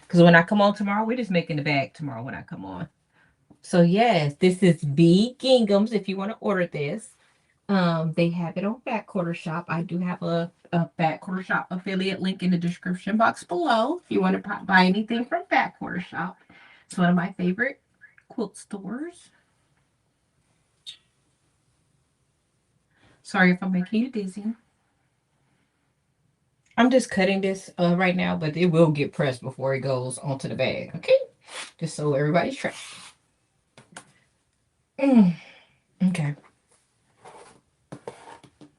Because when I come on tomorrow, we're just making the bag tomorrow when I come on. So yes, this is B Gingham's if you want to order this. They have it on Back Quarter Shop. I do have a Back Quarter Shop affiliate link in the description box below if you want to buy anything from Back Quarter Shop. It's one of my favorite quilt stores. Sorry if I'm making you dizzy. I'm just cutting this right now, but it will get pressed before it goes onto the bag, okay? Just so everybody's tracked. Okay.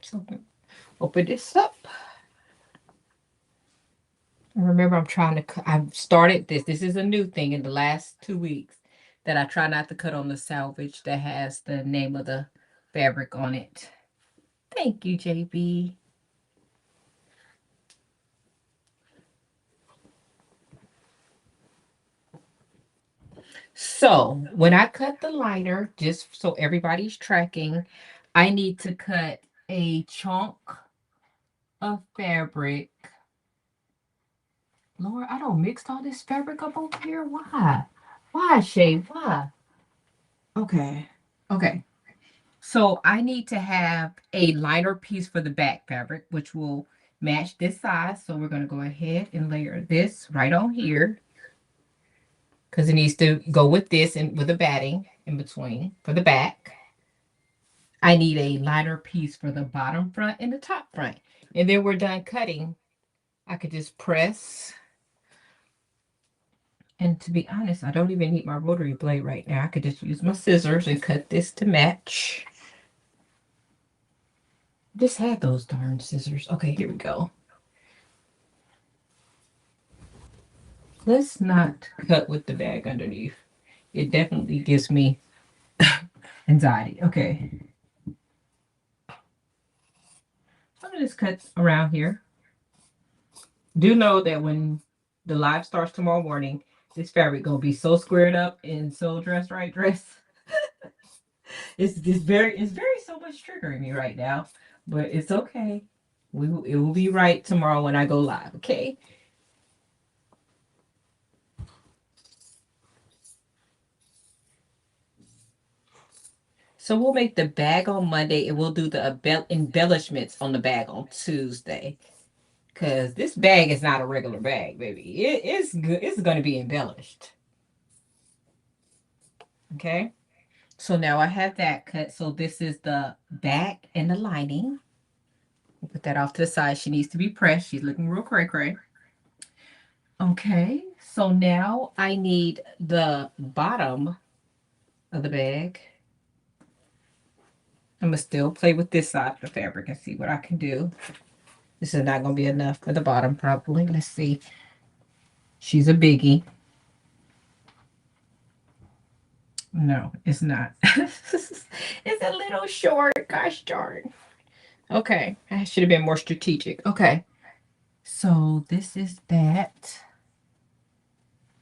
So open this up. Remember, I'm trying to I've started this. This is a new thing in the last 2 weeks that I try not to cut on the salvage that has the name of the fabric on it. Thank you, JB. So when I cut the liner, just so everybody's tracking, I need to cut a chunk of fabric. Lord, I don't mix all this fabric up over here. Why? Why, Shay? Why? Okay. So I need to have a liner piece for the back fabric, which will match this size. So we're going to go ahead and layer this right on here. Because it needs to go with this and with the batting in between for the back. I need a liner piece for the bottom front and the top front. And then we're done cutting. I could just press. And to be honest, I don't even need my rotary blade right now. I could just use my scissors and cut this to match. Just had those darn scissors. Okay, here we go. Let's not cut with the bag underneath. It definitely gives me anxiety. Okay. I'm going to just cut around here. Do know that when the live starts tomorrow morning, this fabric going to be so squared up and so dress. It's very so much triggering me right now, but it's okay. It will be right tomorrow when I go live, okay? So we'll make the bag on Monday and we'll do the embellishments on the bag on Tuesday. Because this bag is not a regular bag, baby. It's good. It's going to be embellished. Okay. So now I have that cut. So this is the back and the lining. We'll put that off to the side. She needs to be pressed. She's looking real cray-cray. Okay. So now I need the bottom of the bag. I'm going to still play with this side of the fabric and see what I can do. This is not going to be enough for the bottom, probably. Let's see. She's a biggie. No, it's not. It's a little short. Gosh darn. Okay. I should have been more strategic. Okay. So this is that.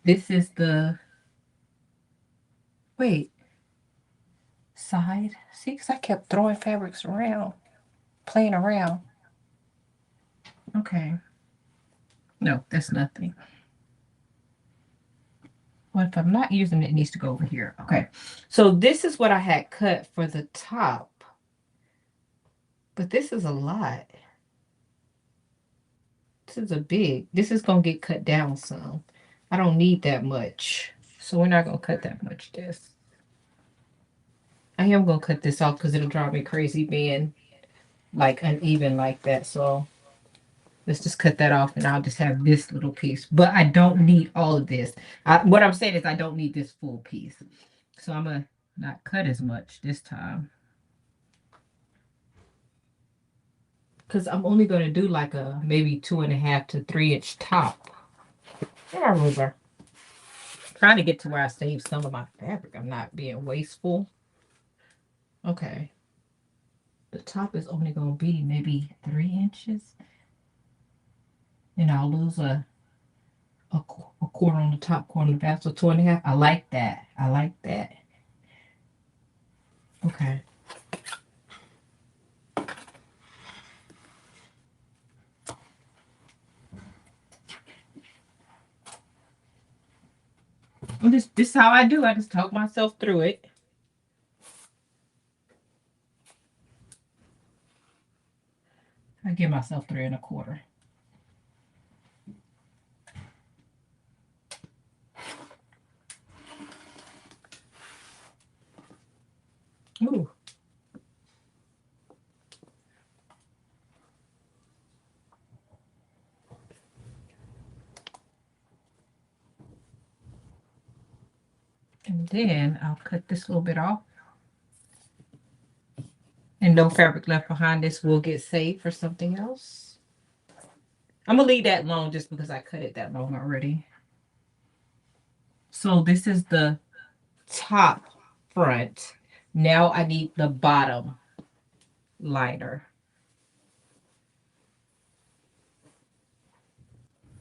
This is the... Wait. Side. See, because I kept throwing fabrics around. Playing around. Okay. No, that's nothing. Well, if I'm not using it, it needs to go over here. Okay. So this is what I had cut for the top. But this is a lot. This is a big. This is going to get cut down some. I don't need that much. So we're not going to cut that much this. I am going to cut this off because it'll drive me crazy being like uneven like that. So let's just cut that off and I'll just have this little piece. But I don't need all of this. What I'm saying is I don't need this full piece. So I'm going to not cut as much this time. Because I'm only going to do like a maybe 2.5 to 3 inch top. Yeah, ruler. Trying to get to where I save some of my fabric. I'm not being wasteful. Okay. The top is only going to be maybe 3 inches. And I'll lose a quarter on the top, quarter on the back, so 2.5. I like that. I like that. Okay. Well, this is how I do. I just talk myself through it. I give myself 3.25. Ooh. And then I'll cut this little bit off. And no fabric left behind. This will get saved for something else. I'm going to leave that long just because I cut it that long already. So this is the top front. Now I need the bottom liner.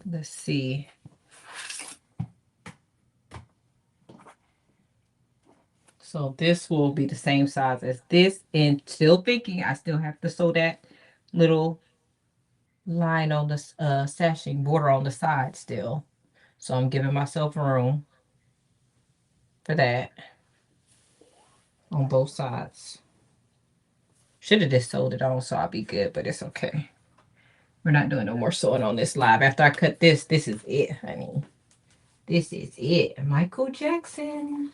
Let's see. So this will be the same size as this. And still thinking I still have to sew that little line on the sashing border on the side still. So I'm giving myself room for that on both sides. Should have just sewed it on so I'll be good, but it's okay. We're not doing no more sewing on this live. After I cut this, this is it, honey. This is it. Michael Jackson.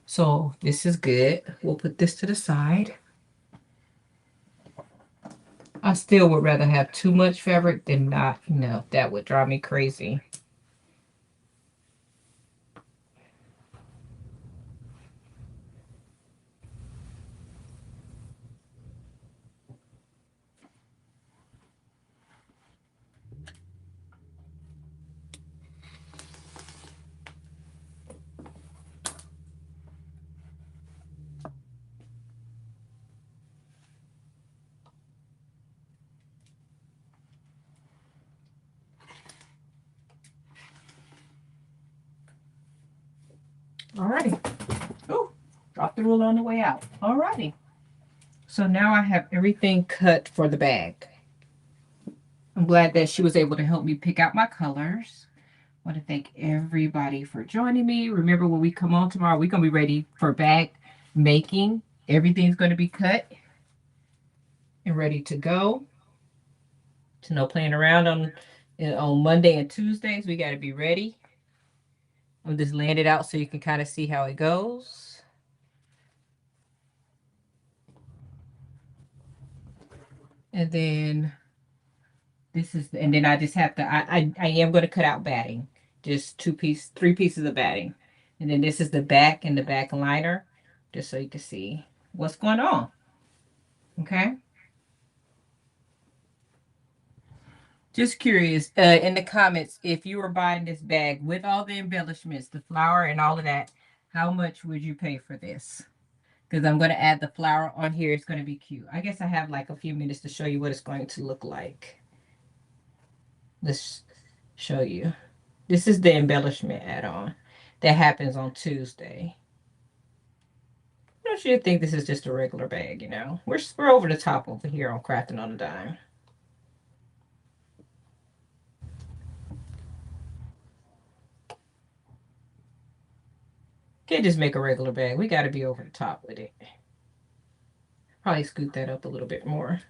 So this is good. We'll put this to the side. I still would rather have too much fabric than not enough. That would drive me crazy. Alrighty. Oh, dropped the ruler on the way out. Alrighty. So now I have everything cut for the bag. I'm glad that she was able to help me pick out my colors. I want to thank everybody for joining me. Remember, when we come on tomorrow, we're going to be ready for bag making. Everything's going to be cut and ready to go. So no playing around on Monday and Tuesdays. We got to be ready. I'm just laying it out so you can kind of see how it goes. And then this is, and then I just have to, I am going to cut out batting. Just 3 pieces of batting. And then this is the back and the back liner, just so you can see what's going on. Okay. Just curious, in the comments, if you were buying this bag with all the embellishments, the flower and all of that, how much would you pay for this? Because I'm going to add the flower on here. It's going to be cute. I guess I have like a few minutes to show you what it's going to look like. Let's show you. This is the embellishment add-on that happens on Tuesday. I don't you think this is just a regular bag, you know? We're over the top over here on Crafting on a Dime. Can't just make a regular bag. We got to be over the top with it. Probably scoot that up a little bit more.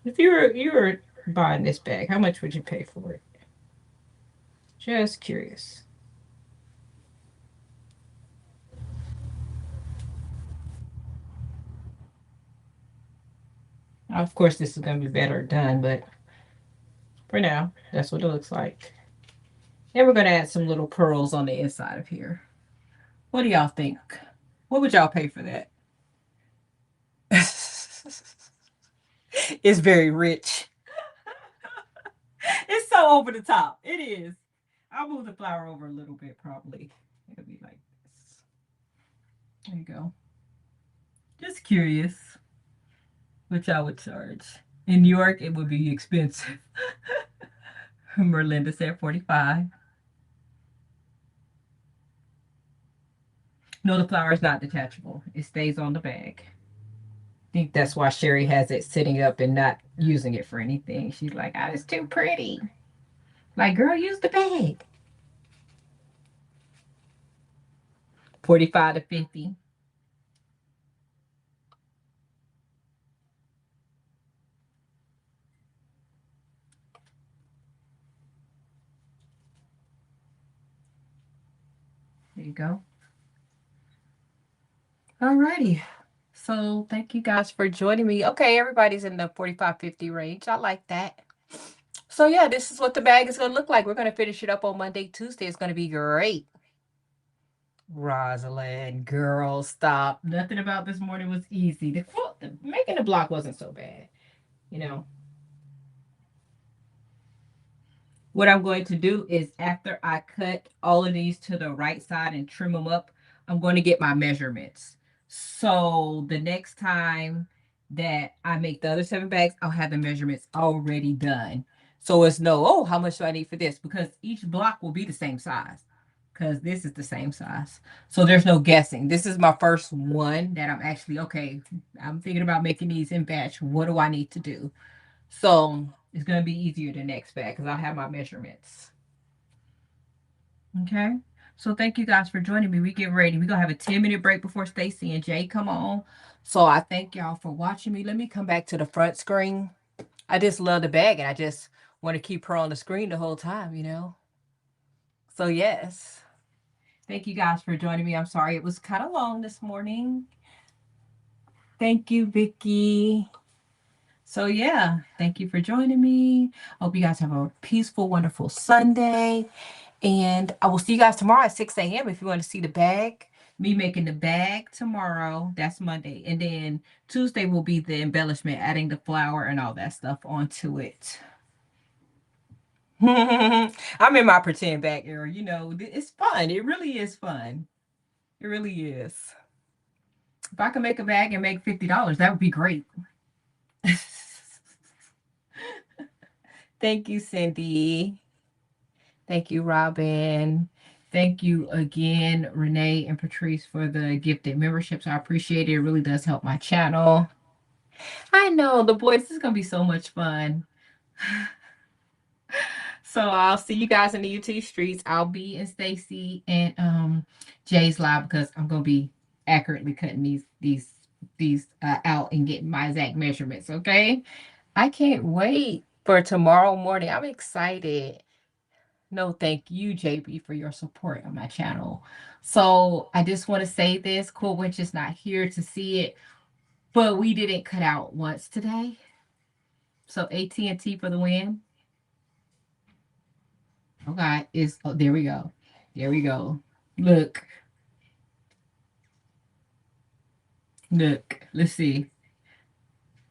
If you were buying this bag, how much would you pay for it? Just curious. Of course, this is going to be better done, but for now, that's what it looks like. And we're going to add some little pearls on the inside of here. What do y'all think? What would y'all pay for that? It's very rich. It's so over the top. It is. I'll move the flower over a little bit, probably. It'll be like this. There you go. Just curious what y'all would charge. In New York, it would be expensive. Merlinda said 45. No, the flower is not detachable. It stays on the bag. I think that's why Sherry has it sitting up and not using it for anything. She's like, oh, it's too pretty. Like, girl, use the bag. 45 to 50. There you go. Alrighty. So thank you guys for joining me. Okay, everybody's in the 45-50 range. I like that. So yeah, this is what the bag is going to look like. We're going to finish it up on Monday, Tuesday. It's going to be great. Rosalind, girl, stop. Nothing about this morning was easy. Making the block wasn't so bad, you know. What I'm going to do is, after I cut all of these to the right side and trim them up, I'm going to get my measurements. So the next time that I make the other 7 bags, I'll have the measurements already done. So it's no, oh, how much do I need for this? Because each block will be the same size. Because this is the same size. So there's no guessing. This is my first one that I'm actually, okay, I'm thinking about making these in batch. What do I need to do? So it's going to be easier the next bag because I'll have my measurements. Okay. So thank you guys for joining me. We get ready. We're going to have a 10-minute break before Stacy and Jay come on. So I thank y'all for watching me. Let me come back to the front screen. I just love the bag, and I just want to keep her on the screen the whole time, you know. So yes. Thank you guys for joining me. I'm sorry it was kind of long this morning. Thank you, Vicky. So yeah, thank you for joining me. Hope you guys have a peaceful, wonderful Sunday. And I will see you guys tomorrow at 6 a.m. if you want to see the bag. Me making the bag tomorrow. That's Monday. And then Tuesday will be the embellishment, adding the flower and all that stuff onto it. I'm in my pretend bag era. You know, it's fun. It really is fun. It really is. If I can make a bag and make $50, that would be great. Thank you, Cindy. Thank you, Robin. Thank you again, Renee and Patrice, for the gifted memberships. I appreciate it. It really does help my channel. I know, the boys, this is going to be so much fun. So I'll see you guys in the UT streets. I'll be in Stacy and Jay's live because I'm going to be accurately cutting these out and getting my exact measurements, okay? I can't wait for tomorrow morning. I'm excited. No, thank you, JB, for your support on my channel. So I just want to say this. Cool Winch is not here to see it, but we didn't cut out once today. So AT&T for the win. Okay, there we go. There we go. Look. Look. Let's see.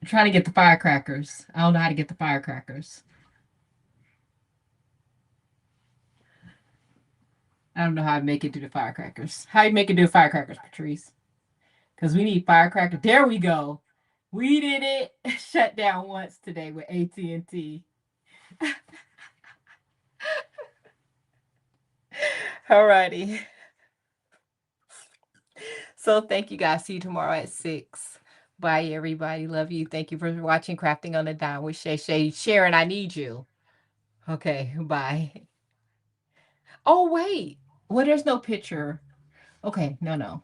I'm trying to get the firecrackers. I don't know how to get the firecrackers. I don't know how to make it do the firecrackers. How you make it do firecrackers, Patrice? Because we need firecrackers. There we go. We did it. Shut down once today with AT&T. Alrighty. So thank you guys. See you tomorrow at 6. Bye, everybody. Love you. Thank you for watching Crafting on a Dime with ShayShay. Sharon, I need you. Okay, bye. Oh, wait. Well, there's no picture. Okay, no.